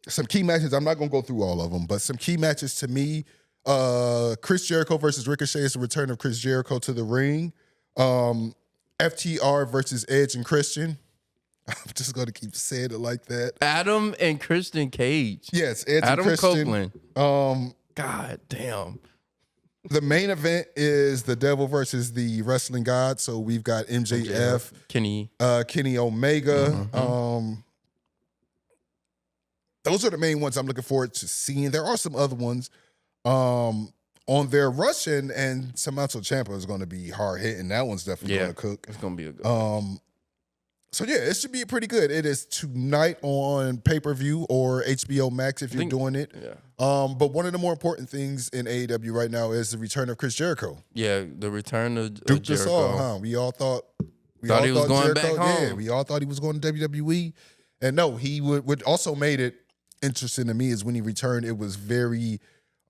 Some key matches. I'm not going to go through all of them, but some key matches to me. Chris Jericho versus Ricochet is the return of Chris Jericho to the ring. FTR versus Edge and Christian. I'm just going to keep saying it like that. Adam and Christian Cage. Yes, Edge Adam and Christian. Copeland. God damn. The main event is the Devil versus the Wrestling God. So we've got MJF, Kenny Omega. Mm-hmm. Those are the main ones I'm looking forward to seeing. There are some other ones. On their Russian and Tommaso Ciampa is going to be hard hitting. That one's definitely going to cook. It's going to be a good one. So yeah, it should be pretty good. It is tonight on pay-per-view or HBO Max if you're doing it. Yeah. But one of the more important things in AEW right now is the return of Chris Jericho. Yeah, the return of Duke Jericho. Gasol, huh? We all thought he was going Jericho, back home. Yeah, we all thought he was going to WWE. And no, he would also made it interesting to me is when he returned, it was very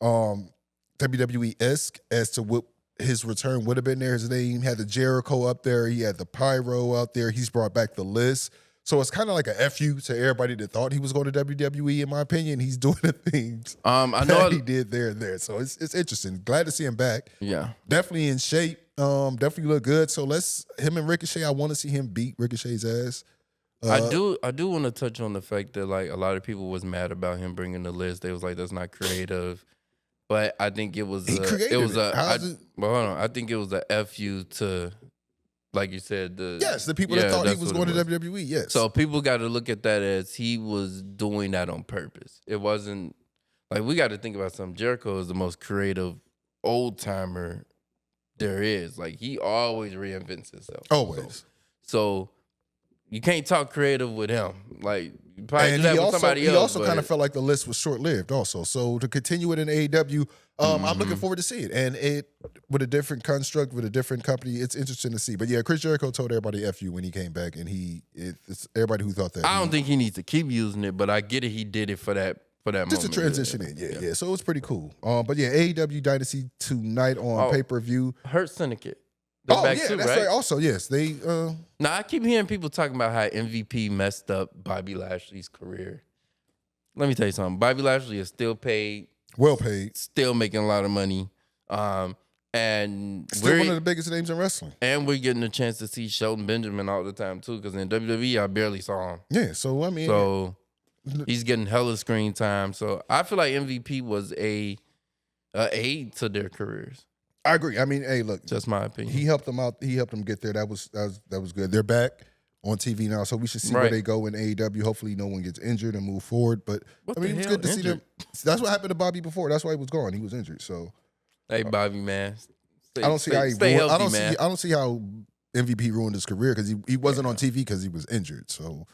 WWE-esque as to what his return would have been there. His name had the Jericho up there. He had the Pyro out there. He's brought back the list. So it's kind of like a FU to everybody that thought he was going to WWE, in my opinion. He's doing the things I know that he did there. So it's interesting. Glad to see him back. Yeah. Definitely in shape. Definitely look good. So him and Ricochet, I want to see him beat Ricochet's ass. I do want to touch on the fact that like a lot of people was mad about him bringing the list. They was like, that's not creative. But I think it was I think it was a FU to Like you said, the people that thought he was going to WWE, yes. So people got to look at that as he was doing that on purpose. It wasn't like we got to think about something. Jericho is the most creative old timer there is. Like he always reinvents himself. Always. So you can't talk creative with him. Like you probably and do that he with also, somebody he else. also kind of felt like the list was short lived. Also, so to continue it in AEW, I'm looking forward to see it. And it with a different construct, with a different company, it's interesting to see. But yeah, Chris Jericho told everybody "F you" when he came back, and it's everybody who thought that. I don't think he needs to keep using it, but I get it. He did it for that just moment. to transition in. Yeah. So it was pretty cool. But yeah, AEW Dynasty tonight on pay-per-view. Hurt Syndicate. They're back too, that's right. Also, yes, they. Now I keep hearing people talking about how MVP messed up Bobby Lashley's career. Let me tell you something. Bobby Lashley is still paid, well paid, still making a lot of money, and still one of the biggest names in wrestling. And we're getting a chance to see Shelton Benjamin all the time too, because in WWE I barely saw him. Yeah, so he's getting hella screen time. So I feel like MVP was a aid to their careers. I agree. I mean, hey, look, just my opinion. He helped them out. He helped them get there. That was good. They're back on TV now, so we should see where they go in AEW. Hopefully, no one gets injured and move forward. But it was good to see them. That's what happened to Bobby before. That's why he was gone. He was injured. So, hey, Bobby, man, I don't see how I don't see how MVP ruined his career because he wasn't on TV because he was injured. So,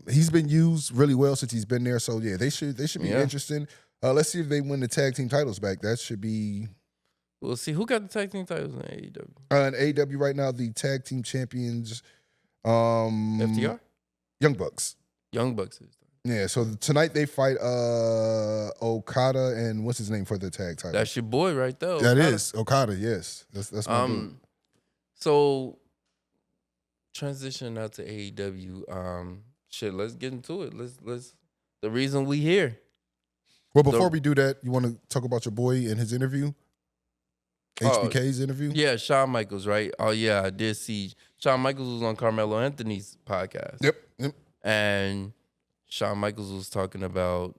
he's been used really well since he's been there. So yeah, they should be interesting. Let's see if they win the tag team titles back. That should be. We'll see who got the tag team titles in AEW. In AEW right now, the tag team champions, FTR, Young Bucks. Young Bucks is. Yeah. So tonight they fight Okada and what's his name for the tag title. That's your boy right there. That is Okada. Yes, that's my dude. So transition out to AEW. Let's get into it. Let's. The reason we here. Well, before we do that, you want to talk about your boy and his interview? HBK's interview? Yeah, Shawn Michaels, right? Oh, yeah, I did see. Shawn Michaels was on Carmelo Anthony's podcast. Yep. And Shawn Michaels was talking about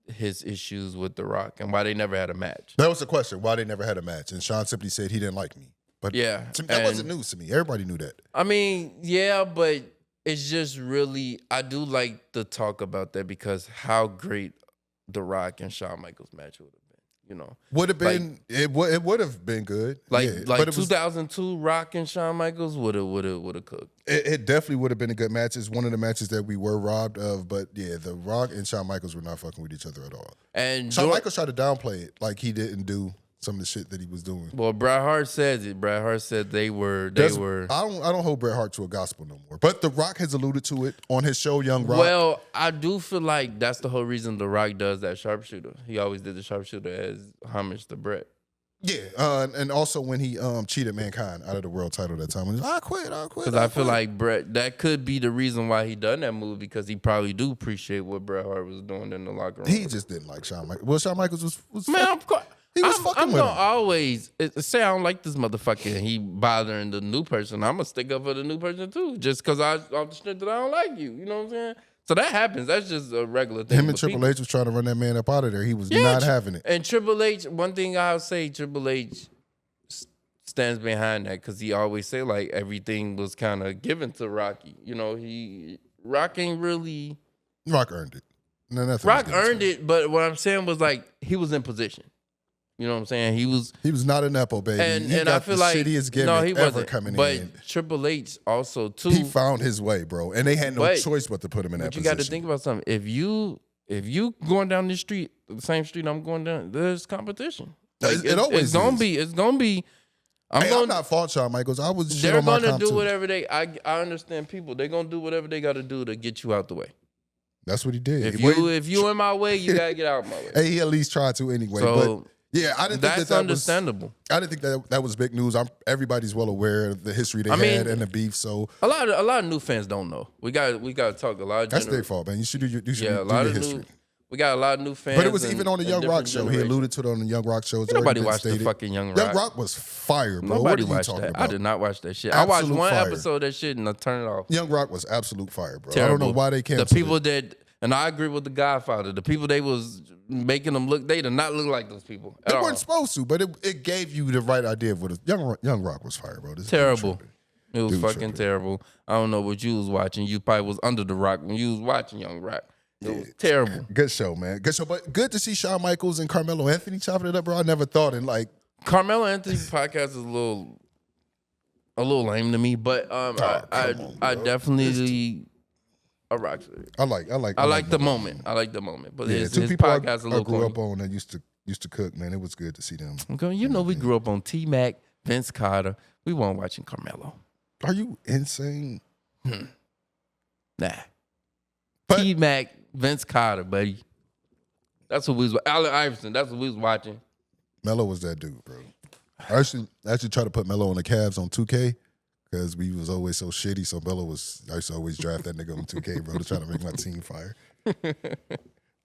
his issues with The Rock and why they never had a match. That was the question, why they never had a match. And Shawn simply said he didn't like me. But yeah, that wasn't news to me. Everybody knew that. I mean, yeah, but it's just really, I do like to talk about that because how great The Rock and Shawn Michaels match would have been. You know, would have been it would have been good. Like 2002 Rock and Shawn Michaels would have cooked. It definitely would have been a good match. It's one of the matches that we were robbed of. But yeah, The Rock and Shawn Michaels were not fucking with each other at all. And Shawn Michaels tried to downplay it, like he didn't do some of the shit that he was doing. Well, Bret Hart says it. Bret Hart said they were. I don't hold Bret Hart to a gospel no more. But The Rock has alluded to it on his show, Young Rock. Well, I do feel like that's the whole reason The Rock does that sharpshooter. He always did the sharpshooter as homage to Bret. Yeah, and also when he cheated Mankind out of the world title that time. He was, I quit. Because I feel like Bret, that could be the reason why he done that move, because he probably do appreciate what Bret Hart was doing in the locker room. He just didn't like Shawn Michaels. Well, Shawn Michaels was man, of course. He was fucking with him. I'm gonna always say I don't like this motherfucker and he bothering the new person. I'm gonna stick up for the new person too, just because off the strength that I don't like you. You know what I'm saying? So that happens. That's just a regular thing. Him and Triple H was trying to run that man up out of there. He was not having it. And Triple H, one thing I'll say, Triple H stands behind that because he always say like everything was kind of given to Rocky. You know, Rock ain't really. Rock earned it. No, nothing. Rock earned it, but what I'm saying was like he was in position. You know what I'm saying? He was not a nepo baby. And I feel like shittiest gimmick ever coming but in. But Triple H also too. He found his way, bro, and they had no choice but to put him in that position. You got to think about something. If you going down this street, the same street I'm going down, there's competition. Like, it's gonna be. I'm not fault Shawn Michaels. I was. They're gonna do whatever they. I understand people. They're gonna do whatever they got to do to get you out the way. That's what he did. If you in my way, you gotta get out of my way. Hey, he at least tried to anyway. So, but yeah, I didn't think that understandable. I didn't think that was big news. Everybody's well aware of the history they had and the beef. So a lot of new fans don't know. We got to talk a lot. That's their fault, man. You should do your history. We got a lot of new fans. But it was even on the Young Rock show. He alluded to it on the Young Rock show. Nobody watched the fucking Young Rock. Young Rock was fire, bro. Nobody watched that. I did not watch that shit. Absolute I watched one fire. episode of that shit and I turned it off. Young Rock was absolute fire, bro. Terrible. I don't know why they canceled the people it. that And I agree with the Godfather. The people they was making them look, they did not look like those people. They weren't supposed to, but it gave you the right idea of what Young Rock was fire, bro. This terrible. It was fucking terrible. I don't know what you was watching. You probably was under the rock when you was watching Young Rock. It was terrible. Good show, man. Good show. But good to see Shawn Michaels and Carmelo Anthony chopping it up, bro. I never thought in like Carmelo Anthony's podcast is a little lame to me, but I definitely a rock. I like the moment. I like the moment. But his two people podcast a little I grew corny. up on that used to cook, man. It was good to see them. Okay, you know we grew up on T-Mac, Vince Carter. We weren't watching Carmelo. Are you insane? Nah. T-Mac, Vince Carter, buddy. That's what we was. Allen Iverson. That's what we was watching. Melo was that dude, bro. I actually tried to put Melo on the Cavs on 2K because we was always so shitty. So Melo I used to always draft that nigga on 2K, bro, to try to make my team fire.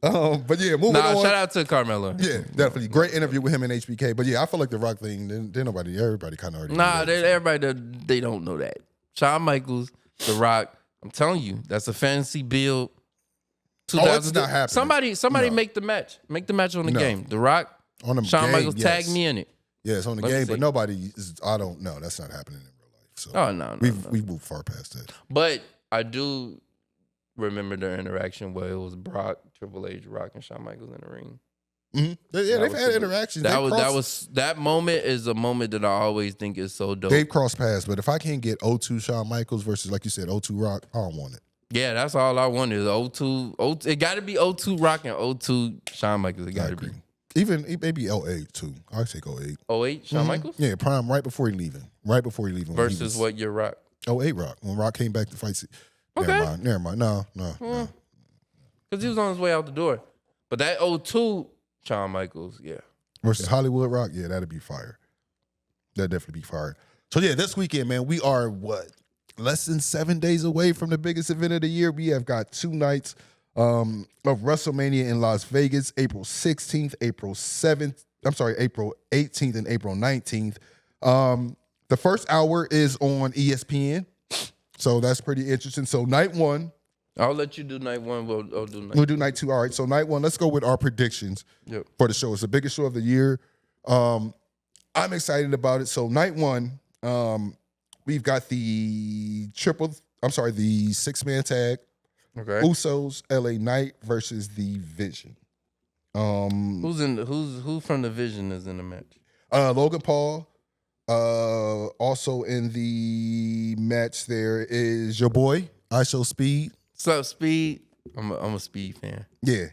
But yeah, moving on. Shout out to Carmelo. Yeah, definitely. Great interview with him and HBK. But yeah, I feel like the Rock thing, everybody kind of already everybody, they don't know that. Shawn Michaels, The Rock, I'm telling you, that's a fantasy build. It's not happening. Somebody make the match. Make the match on the game. The Rock, on the Shawn game, Michaels, tag me in it. Yeah, it's on the game, but nobody is, I don't know. That's not happening in real life. So we've moved far past that. But I do remember their interaction where it was Brock, Triple H, Rock, and Shawn Michaels in the ring. Mm-hmm. Yeah, they've had interactions. That moment is a moment that I always think is so dope. They've crossed paths, but if I can't get 0-2 Shawn Michaels versus, like you said, 0-2 Rock, I don't want it. Yeah, that's all I want is 0-2. It got to be 0-2 Rock and 0-2 Shawn Michaels. It got to be. Even maybe 08 too. I take 08. 08 Shawn Michaels? Yeah, prime right before he leaving. Versus what year Rock? 08 Rock. When Rock came back to fight. Okay. Never mind. No. Because he was on his way out the door. But that 02 Shawn Michaels, yeah. Versus Hollywood Rock, yeah, that'd be fire. That'd definitely be fire. So yeah, this weekend, man, we are less than 7 days away from the biggest event of the year. We have got 2 nights of WrestleMania in Las Vegas, April 16th, April 18th, and April 19th. The first hour is on ESPN, so that's pretty interesting. So night 1. I'll let you do night 1. We'll do night 2. We'll do night 2. All right, so night 1, let's go with our predictions for the show. It's the biggest show of the year. I'm excited about it. So night 1, we've got the 6-man tag. Okay. Usos, LA Knight versus the Vision. Who from the Vision is in the match? Logan Paul. Also in the match there is your boy, I Show Speed. What's up, Speed? I'm a Speed fan. Yeah.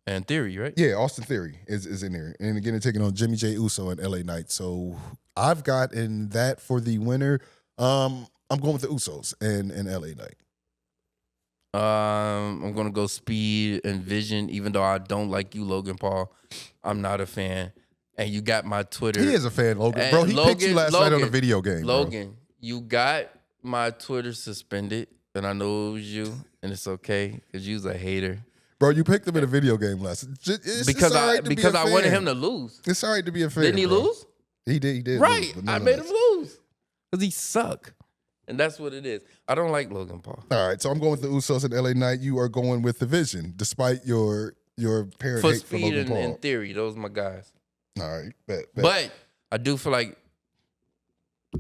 And Theory, right? Yeah, Austin Theory is in there. And again, they're taking on Jimmy J. Uso and LA Knight. So I've got in that for the winner. I'm going with the Usos and LA Knight. I'm gonna go Speed and Vision, even though I don't like you, Logan Paul. I'm not a fan. And you got my Twitter. He is a fan, Logan. Bro, he picked you last night on a video game. Logan, you got my Twitter suspended, and I know it was you, and it's okay, because you was a hater. Bro, you picked him in a video game last night. Because I wanted him to lose. It's all right to be a fan. Didn't he lose? He did. Right. I made him lose. Because he suck. And that's what it is. I don't like Logan Paul. All right, so I'm going with the Usos and LA Knight. You are going with the Vision, despite your parent hate for Logan Paul. In Theory, those are my guys. All right, bet. But I do feel like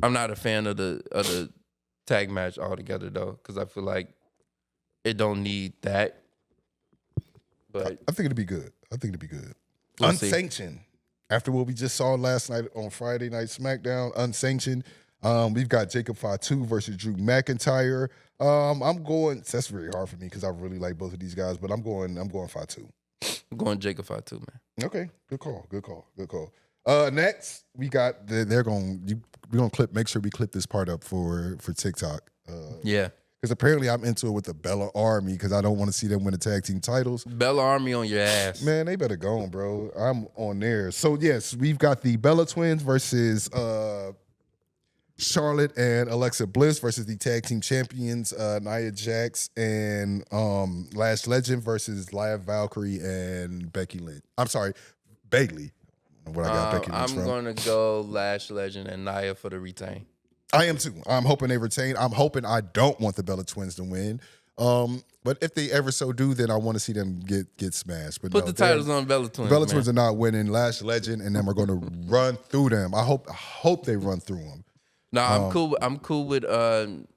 I'm not a fan of the tag match altogether, though, because I feel like it don't need that. But I think it'll be good. We'll Unsanctioned. See. After what we just saw last night on Friday Night SmackDown, Unsanctioned. We've got Jacob Fatu versus Drew McIntyre. I'm going. That's very hard for me because I really like both of these guys, but I'm going Fatu. I'm going Jacob Fatu, man. Okay, good call. Next we got we're gonna clip. Make sure we clip this part up for TikTok. Yeah. Because apparently I'm into it with the Bella Army because I don't want to see them win the tag team titles. Bella Army on your ass. Man, they better go on, bro. I'm on there. So, yes, we've got the Bella Twins versus Charlotte and Alexa Bliss versus the tag team champions, Nia Jax and Lash Legend versus Lia Valkyrie and Becky Lynch. I'm sorry, Bayley. What I got Becky Lynch I'm going to go Lash Legend and Nia for the retain. I am too. I'm hoping they retain. I'm hoping I don't want the Bella Twins to win. But if they ever so do, then I want to see them get smashed. But Put the titles on Bella Twins. Bella Twins are not winning. Lash Legend and them are going to run through them. I hope they run through them. No, I'm cool with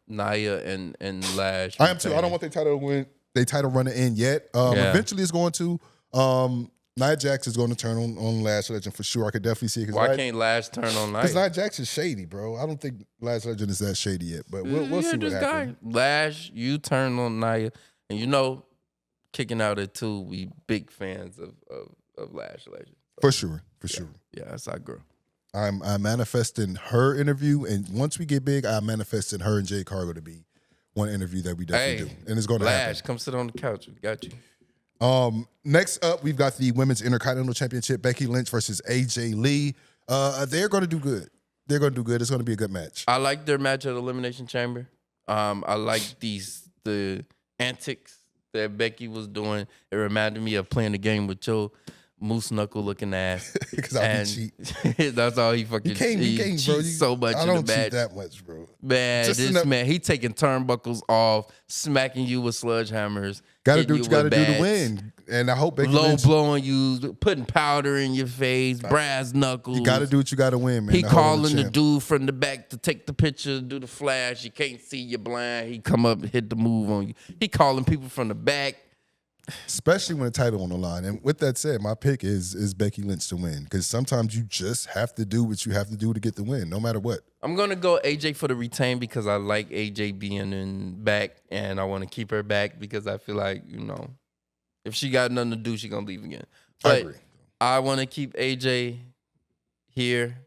Nia and Lash. I am too. I don't want their title to win. They title runner in yet. Eventually, it's going to. Nia Jax is going to turn on Lash Legend for sure. I could definitely see it. Why can't Lash turn on Nia? Because Nia Jax is shady, bro. I don't think Lash Legend is that shady yet. But we'll see what happens. Lash, you turn on Nia. And kicking out at 2, we big fans of Lash Legend. For sure. Yeah, that's our girl. I'm manifesting her interview, and once we get big, I'm manifesting her and Jay Cargo to be one interview that we definitely do. And it's going to happen. Lash, come sit on the couch. We got you. Next up, we've got the Women's Intercontinental Championship, Becky Lynch versus AJ Lee. They're going to do good. It's going to be a good match. I like their match at Elimination Chamber. I like the antics that Becky was doing. It reminded me of playing the game with your moose knuckle looking ass. Because I cheat. That's all he fucking he can't, bro. So much I in the don't match. cheat that much, bro. Man, man, he taking turnbuckles off, smacking you with sledgehammers. Got to do what you got to do to win. And I hope Becky Lynch blowing you, putting powder in your face, brass knuckles. You got to do what you got to win, man. He calling the dude from the back to take the picture, do the flash. You can't see, you're blind. He come up and hit the move on you. He calling people from the back. Especially when the title on the line. And with that said, my pick is Becky Lynch to win. Because sometimes you just have to do what you have to do to get the win, no matter what. I'm going to go AJ for the retain because I like AJ being in back. And I want to keep her back because I feel like, if she got nothing to do, she going to leave again. But I agree. I want to keep AJ here,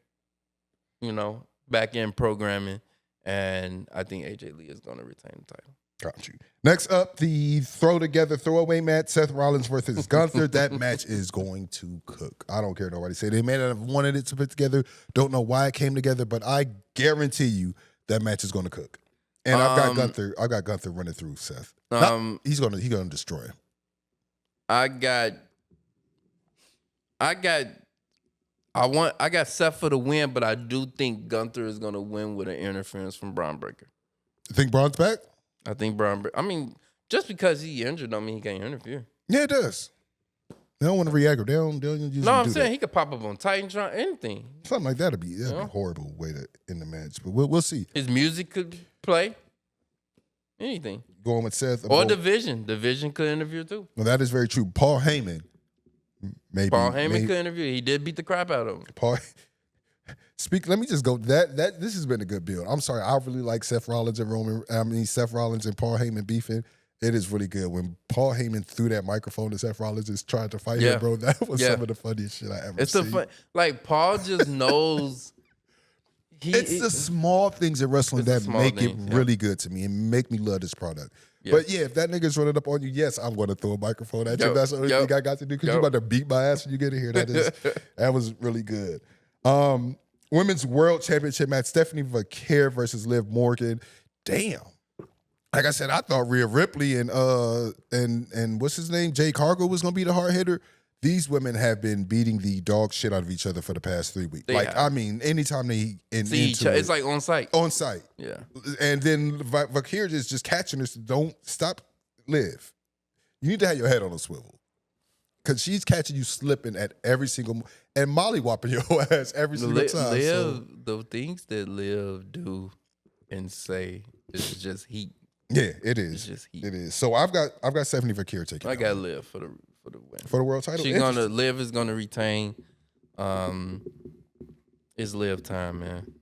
back in programming. And I think AJ Lee is going to retain the title. Got you. Next up, the throwaway match, Seth Rollins versus Gunther. That match is going to cook. I don't care nobody say. They may not have wanted it to put together. Don't know why it came together, but I guarantee you that match is going to cook. And I've got Gunther running through Seth. He's gonna destroy him. I got Seth for the win, but I do think Gunther is gonna win with an interference from Braun Breaker. You think Braun's back? I think just because he injured don't mean he can't interfere. Yeah, it does. They don't want to re-aggro. They don't usually No, I'm do saying that. He could pop up on Titantron, anything. Something like that'd be a horrible way to end the match. But we'll see. His music could play. Anything. Going with Seth. Or Division. Division could interfere too. Well, that is very true. Paul Heyman. Paul Heyman could interview. He did beat the crap out of him. Let me just go. This has been a good build. I'm sorry. I really like Seth Rollins and Paul Heyman beefing. It is really good. When Paul Heyman threw that microphone to Seth Rollins and tried to fight him, bro, that was some of the funniest shit I ever seen. Paul just knows. It's the small things in wrestling that make it really good to me and make me love this product. Yeah. But yeah, if that nigga's running up on you, yes, I'm going to throw a microphone at you. That's the only thing I got to do because you're about to beat my ass when you get in here. That was really good. Women's World Championship match, Stephanie Vaquer versus Liv Morgan. Damn. Like I said, I thought Rhea Ripley and what's his name? Jay Cargo was going to be the hard hitter. These women have been beating the dog shit out of each other for the past 3 weeks. Anytime they see each other, it's like on site. On site. Yeah. And then Vaquer is just catching us. Don't stop, Liv. You need to have your head on a swivel. Because she's catching you slipping at every single and mollywhopping your ass every single time. The things that Liv do and say is just heat. Yeah, it is. It's just heat. It is. So I've got Stephanie Vaquer taking. I got Liv for the win. For the world title. Liv is gonna retain. It's Liv time, man.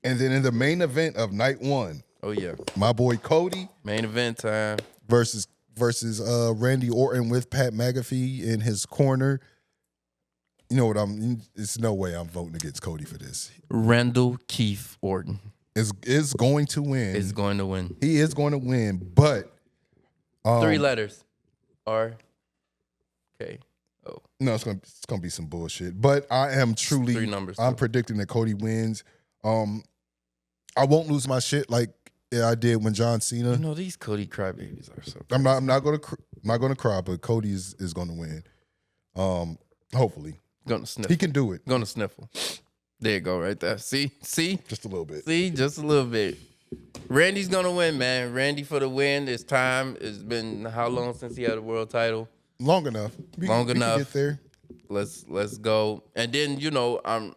And then in the main event of night 1. Oh yeah. My boy Cody. Main event time. Versus Randy Orton with Pat McAfee in his corner. You know what it's no way I'm voting against Cody for this. Randall Keith Orton is going to win. Is going to win. He is going to win, but 3 letters. R K O. No, it's gonna be some bullshit. But I am truly 3 numbers. I'm predicting that Cody wins. I won't lose my shit like I did when John Cena. These Cody crybabies are so. I'm not gonna cry, but Cody is gonna win. Hopefully, gonna sniffle. He can do it. Gonna sniffle. There you go, right there. See, just a little bit. See, just a little bit. Randy's gonna win, man. Randy for the win. It's time. It's been how long since he had a world title? Long enough. We can get there. Let's go. And then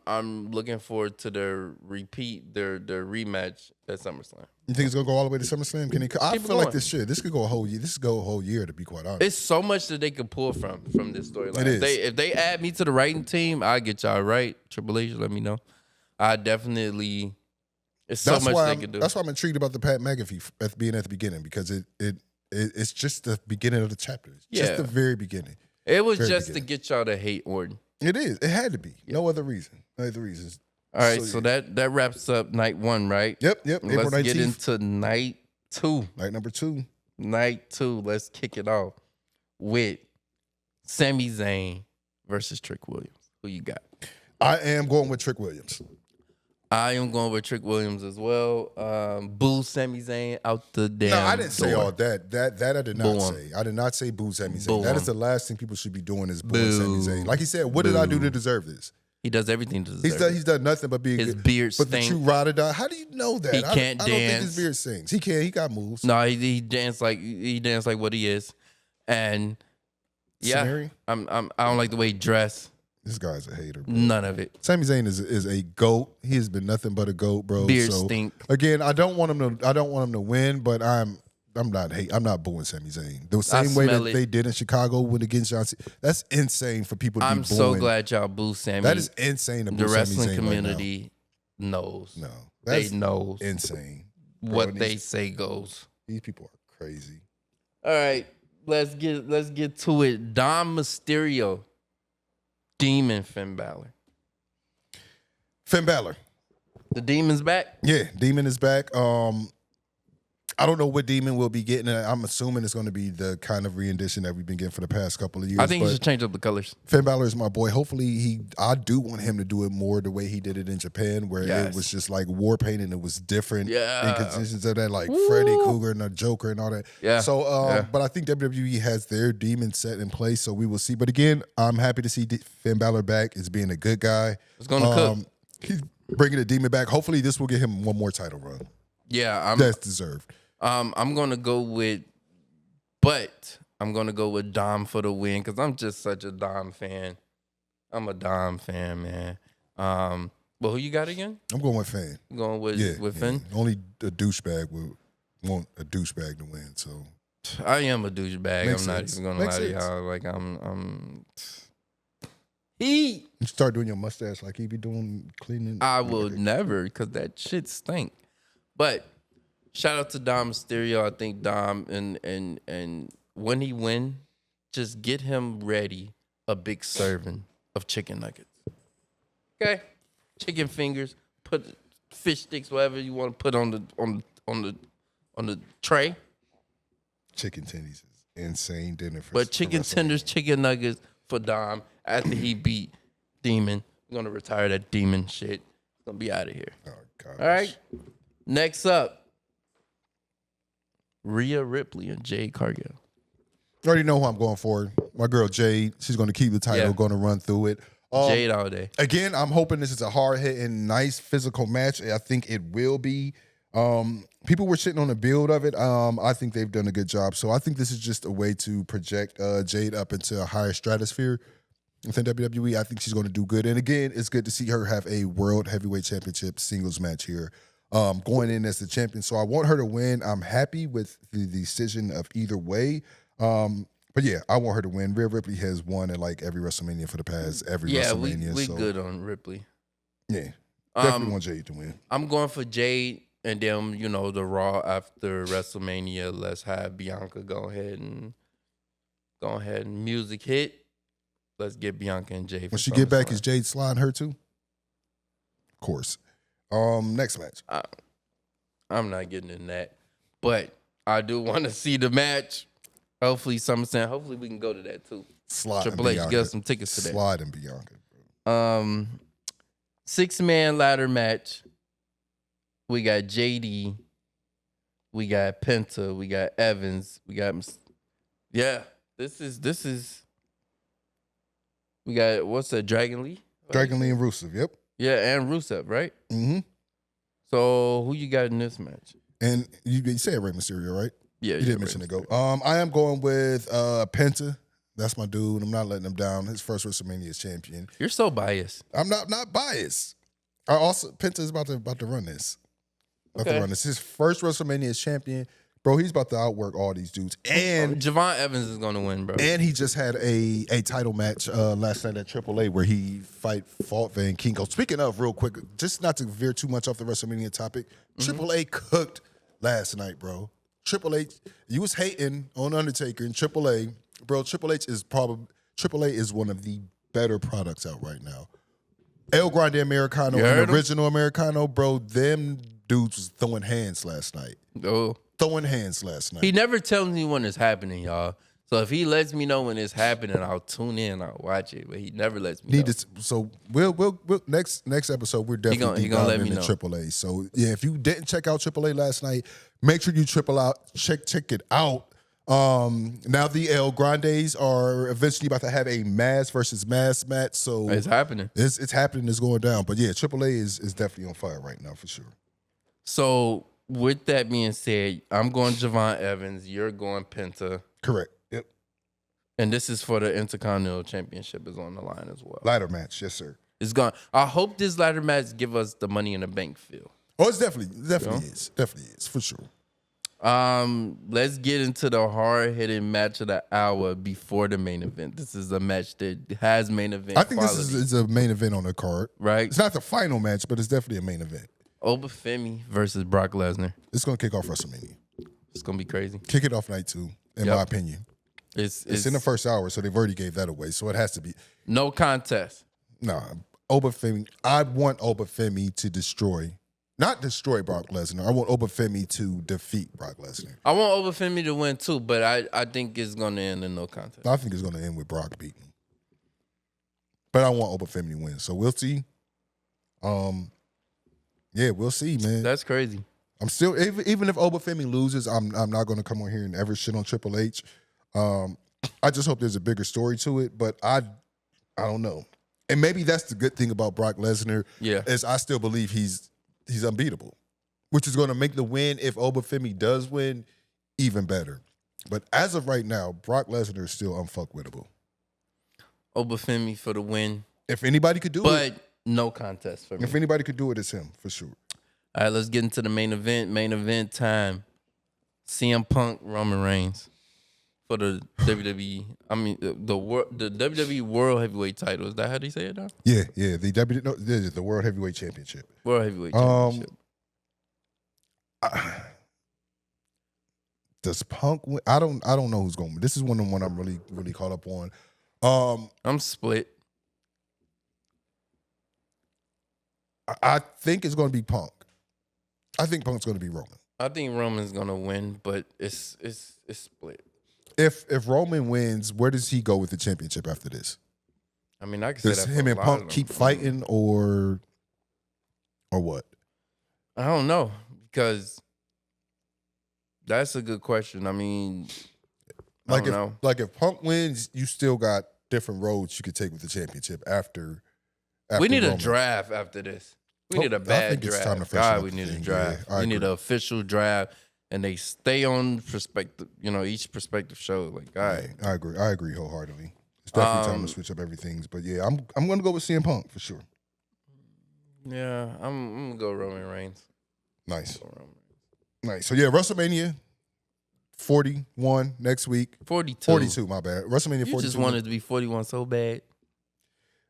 I'm looking forward to their rematch at SummerSlam. You think it's gonna go all the way to SummerSlam? I feel like this could go a whole year. This could go a whole year, to be quite honest. It's so much that they could pull from this storyline. It is. If they add me to the writing team, I'll get y'all right. Triple H, let me know. I definitely. It's so much they can do. That's why I'm intrigued about the Pat McAfee being at the beginning, because it's just the beginning of the chapter. It's just the very beginning. It was just to get y'all to hate Orton. It is. It had to be. Yeah. No other reason. No other reasons. All right, so that wraps up night 1, right? Yep. April 19th. Let's get into night 2. Night number 2. Night 2. Let's kick it off with Sami Zayn versus Trick Williams. Who you got? I am going with Trick Williams. I am going with Trick Williams as well. Boo Sami Zayn out the damn No, I didn't say door. all that. That I did not say. I did not say boo Sami Zayn. That is the last thing people should be doing is booing Sami Zayn. Like he said, what did I do to deserve this? He does everything to deserve it. He's done nothing but being his good. beard But stink. the true ride or die, how do you know that? He can't I dance. don't think his beard sings. He can. He got moves. No, he danced like what he is. And yeah, I don't like the way he dressed. This guy's a hater, bro. None of it. Sami Zayn is a GOAT. He has been nothing but a GOAT, bro. Beard stink. Again, I don't want him to win, but I'm not booing Sami Zayn. The same way that they did in Chicago when against John Cena. That's insane for people to be booing. I'm so glad y'all boo Sami. That is insane to boo The wrestling Sami Zayn community right knows. No. They know insane. What they say goes. These people are crazy. All right. Let's get to it. Dom Mysterio. Demon Finn Balor. Finn Balor. The Demon's back? Yeah, Demon is back. I don't know what Demon we'll be getting. I'm assuming it's going to be the kind of rendition that we've been getting for the past couple of years. I think he should change up the colors. Finn Balor is my boy. Hopefully I do want him to do it more the way he did it in Japan, where it was just like war paint and it was different inconsistencies of that, like Freddy Krueger and the Joker and all that. Yeah. So, but I think WWE has their Demon set in place, so we will see. But again, I'm happy to see Finn Balor back as being a good guy. It's going to cook. He's bringing the Demon back. Hopefully this will get him one more title run. Yeah. That's deserved. I'm gonna go with Dom for the win because I'm just such a Dom fan. I'm a Dom fan, man. But who you got again? I'm going with Finn. I'm going with Finn. Only a douchebag would want a douchebag to win. So I am a douchebag. Makes I'm not sense. even gonna Makes lie to sense. y'all. Like I'm. You start doing your mustache like he be doing cleaning. I will never because that shit stink. But. Shout out to Dom Mysterio. I think Dom and when he win, just get him ready a big serving of chicken nuggets. Okay, chicken fingers, put fish sticks, whatever you want to put on the tray. Chicken tendies is insane dinner for. But chicken tenders, chicken nuggets for Dom after he beat Demon. We're gonna retire that Demon shit. Gonna be out of here. Oh gosh. All right. Next up. Rhea Ripley and Jade Cargill. You already know who I'm going for. My girl Jade. She's going to keep the title, going to run through it. Jade all day. Again, I'm hoping this is a hard-hitting, nice physical match. I think it will be. People were shitting on the build of it. I think they've done a good job. So I think this is just a way to project Jade up into a higher stratosphere within WWE. I think she's going to do good. And again, it's good to see her have a World Heavyweight Championship singles match here. Going in as the champion. So I want her to win. I'm happy with the decision of either way. But yeah, I want her to win. Rhea Ripley has won at like every WrestleMania for the past WrestleMania. We good on Ripley. Yeah, definitely want Jade to win. I'm going for Jade, and then the Raw after WrestleMania. Let's have Bianca go ahead and music hit. Let's get Bianca and Jade. When she get back, is Jade sliding her too? Of course. Next match. I'm not getting in that, but I do want to see the match. Hopefully, SummerSlam. Hopefully, we can go to that too. Triple H, get us some tickets to that. Slide and Bianca. 6-man ladder match. We got JD. We got Penta. We got Evans. We got This is. We got what's that? Dragon Lee. Dragon Lee and Rusev. Yep. Yeah, and Rusev, right? Mm-hmm. So who you got in this match? And you said Rey Mysterio, right? Yeah, you did mention the GOAT. I am going with Penta. That's my dude. I'm not letting him down. His first WrestleMania as champion. You're so biased. I'm not biased. Penta is about to run this. His first WrestleMania as champion. Bro, he's about to outwork all these dudes. And Javon Evans is going to win, bro. And he just had a title match last night at AAA where he fought Van Kinko. Speaking of, real quick, just not to veer too much off the WrestleMania topic, AAA cooked last night, bro. Triple H, you was hating on Undertaker and AAA. Bro, AAA is one of the better products out right now. El Grande Americano and Original Americano, bro, them dudes was throwing hands last night. Oh. He never tells me when it's happening, y'all. So if he lets me know when it's happening, I'll tune in, I'll watch it. But he never lets me know. So we'll next episode we're definitely gonna let me know AAA. So yeah, if you didn't check out AAA last night, make sure you check it out. Now the El Grandes are eventually about to have a mass versus mass match. So it's happening. It's happening. It's going down. But yeah, AAA is definitely on fire right now for sure. So with that being said, I'm going Javon Evans. You're going Penta. Correct. Yep. And this is for the Intercontinental Championship is on the line as well. Ladder match, yes, sir. It's gone. I hope this ladder match give us the Money in the Bank feel. Oh, it's definitely is for sure. Let's get into the hard-hitting match of the hour before the main event. This is a match that has main event. I think quality. This is a main event on the card. Right. It's not the final match, but it's definitely a main event. Obafemi versus Brock Lesnar. It's gonna kick off WrestleMania. It's gonna be crazy. Kick it off night 2, in my opinion. It's in the first hour, so they've already gave that away. So it has to be no contest. Nah, Obafemi. I want Obafemi to not destroy Brock Lesnar. I want Obafemi to defeat Brock Lesnar. I want Obafemi to win too, but I think it's gonna end in no contest. I think it's gonna end with Brock beating. But I want Obafemi to win. So we'll see. Yeah, we'll see, man. That's crazy. I'm still even if Obafemi loses, I'm not going to come on here and ever shit on Triple H. I just hope there's a bigger story to it, but I don't know. And maybe that's the good thing about Brock Lesnar. Yeah, is I still believe he's unbeatable, which is going to make the win if Obafemi does win even better. But as of right now, Brock Lesnar is still unfuckwittable. Obafemi for the win. If anybody could do it. But no contest for me. If anybody could do it, it's him, for sure. All right, let's get into the main event. Main event time. CM Punk, Roman Reigns for the WWE. I mean, the WWE World Heavyweight title. Is that how they say it now? Yeah. The World Heavyweight Championship. World Heavyweight Championship. Does Punk win? I don't know who's going to win. This is one I'm really, really caught up on. I'm split. I think it's going to be Punk. I think Punk's going to be Roman. I think Roman's going to win, but it's split. If Roman wins, where does he go with the championship after this? I mean, I can say does that him and Punk keep fighting or what? I don't know, because that's a good question. I mean, if Punk wins, you still got different roads you could take with the championship after we need Roman. A draft after this. We need a bad draft. God, we need a draft. We need an official draft, and they stay on perspective. Each perspective show. Like, all right, I agree. I agree wholeheartedly. It's definitely time to switch up everything. But yeah, I'm going to go with CM Punk for sure. Yeah, I'm gonna go Roman Reigns. Nice. Nice. So yeah, WrestleMania 41 next week. 42. My bad. WrestleMania 42. You just wanted to be 41 so bad.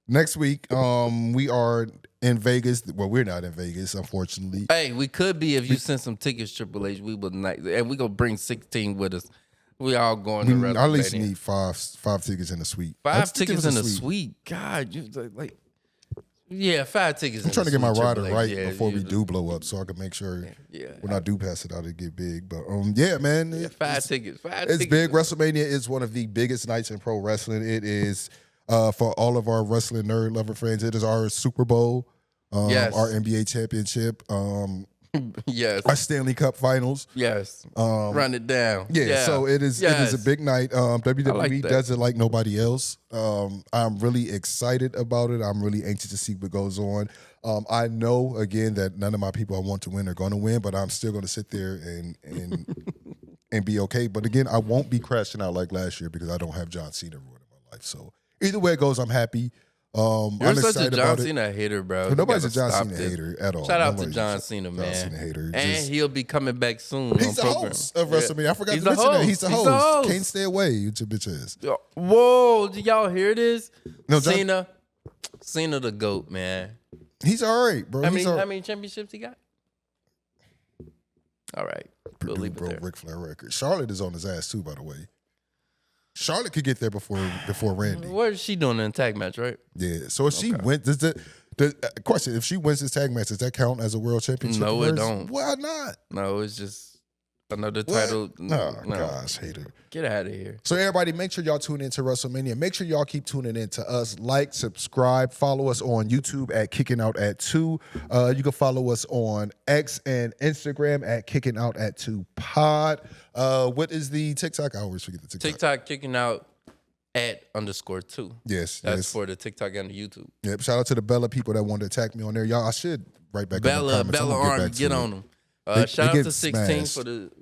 Next week, we are in Vegas. Well, we're not in Vegas, unfortunately. Hey, we could be if you send some tickets, Triple H. We would not, and we gonna bring 16 with us. We all going to WrestleMania. I at least need five tickets in the suite. Five tickets in the suite. God, you like. Yeah, 5 tickets. I'm trying to get my rider right before we do blow up, so I can make sure when I do pass it out, it get big. But yeah, man, 5 tickets. It's big. WrestleMania is one of the biggest nights in pro wrestling. It is for all of our wrestling nerd lover friends. It is our Super Bowl, our NBA championship. Yes. Our Stanley Cup Finals. Yes. Run it down. Yeah, so it is a big night. WWE does it like nobody else. I'm really excited about it. I'm really anxious to see what goes on. I know, again, that none of my people I want to win are going to win, but I'm still going to sit there and be okay. But again, I won't be crashing out like last year because I don't have John Cena ruining my life. So either way it goes, I'm happy. You're such a John Cena hater, bro. But nobody's a John Cena hater at all. Shout out to John Cena, man. John Cena hater. And he'll be coming back soon. He's the host of WrestleMania. I forgot to mention that. He's the host. Can't stay away. What your bitch is. Whoa, did y'all hear this? No, Cena the GOAT, man. He's all right, bro. How many championships he got? All right. We'll leave it there. Ric Flair record. Charlotte is on his ass too, by the way. Charlotte could get there before Randy. What is she doing in a tag match, right? Yeah. So if she wins, the question: if she wins this tag match, does that count as a world championship? No, it don't. Why not? No, it's just another title. Oh, gosh, hater. Get out of here. So everybody, make sure y'all tune into WrestleMania. Make sure y'all keep tuning in to us. Like, subscribe, follow us on YouTube at Kicking Out at 2. You can follow us on X and Instagram at Kicking Out at 2 Pod. What is the TikTok? I always forget the TikTok. TikTok Kicking Out at _2. Yes. That's for the TikTok and the YouTube. Yep. Shout out to the Bella people that wanted to attack me on there. Y'all, I should write back Bella on the comments. Army, get on them. Shout out to 16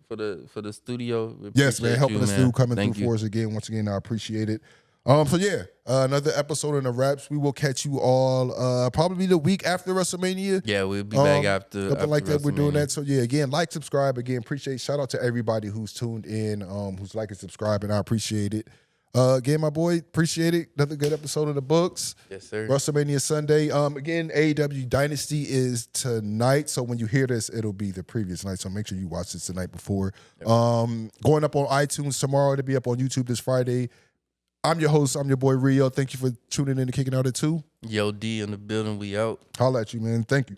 for the studio. Yes, man, helping us through, coming through for us again. Once again, I appreciate it. Another episode in the wraps. We will catch you all probably the week after WrestleMania. Yeah, we'll be back after something like that. We're doing that. So yeah, again, like, subscribe. Again, appreciate. Shout out to everybody who's tuned in, who's liking, subscribing. I appreciate it. Again, my boy, appreciate it. Another good episode of the books. Yes, sir. WrestleMania Sunday. Again, AEW Dynasty is tonight. So when you hear this, it'll be the previous night. So make sure you watch this the night before. Yep. Going up on iTunes tomorrow. It'll be up on YouTube this Friday. I'm your host. I'm your boy Rio. Thank you for tuning in to Kicking Out at 2. Yo Dee in the building. We out. Holla at you, man. Thank you.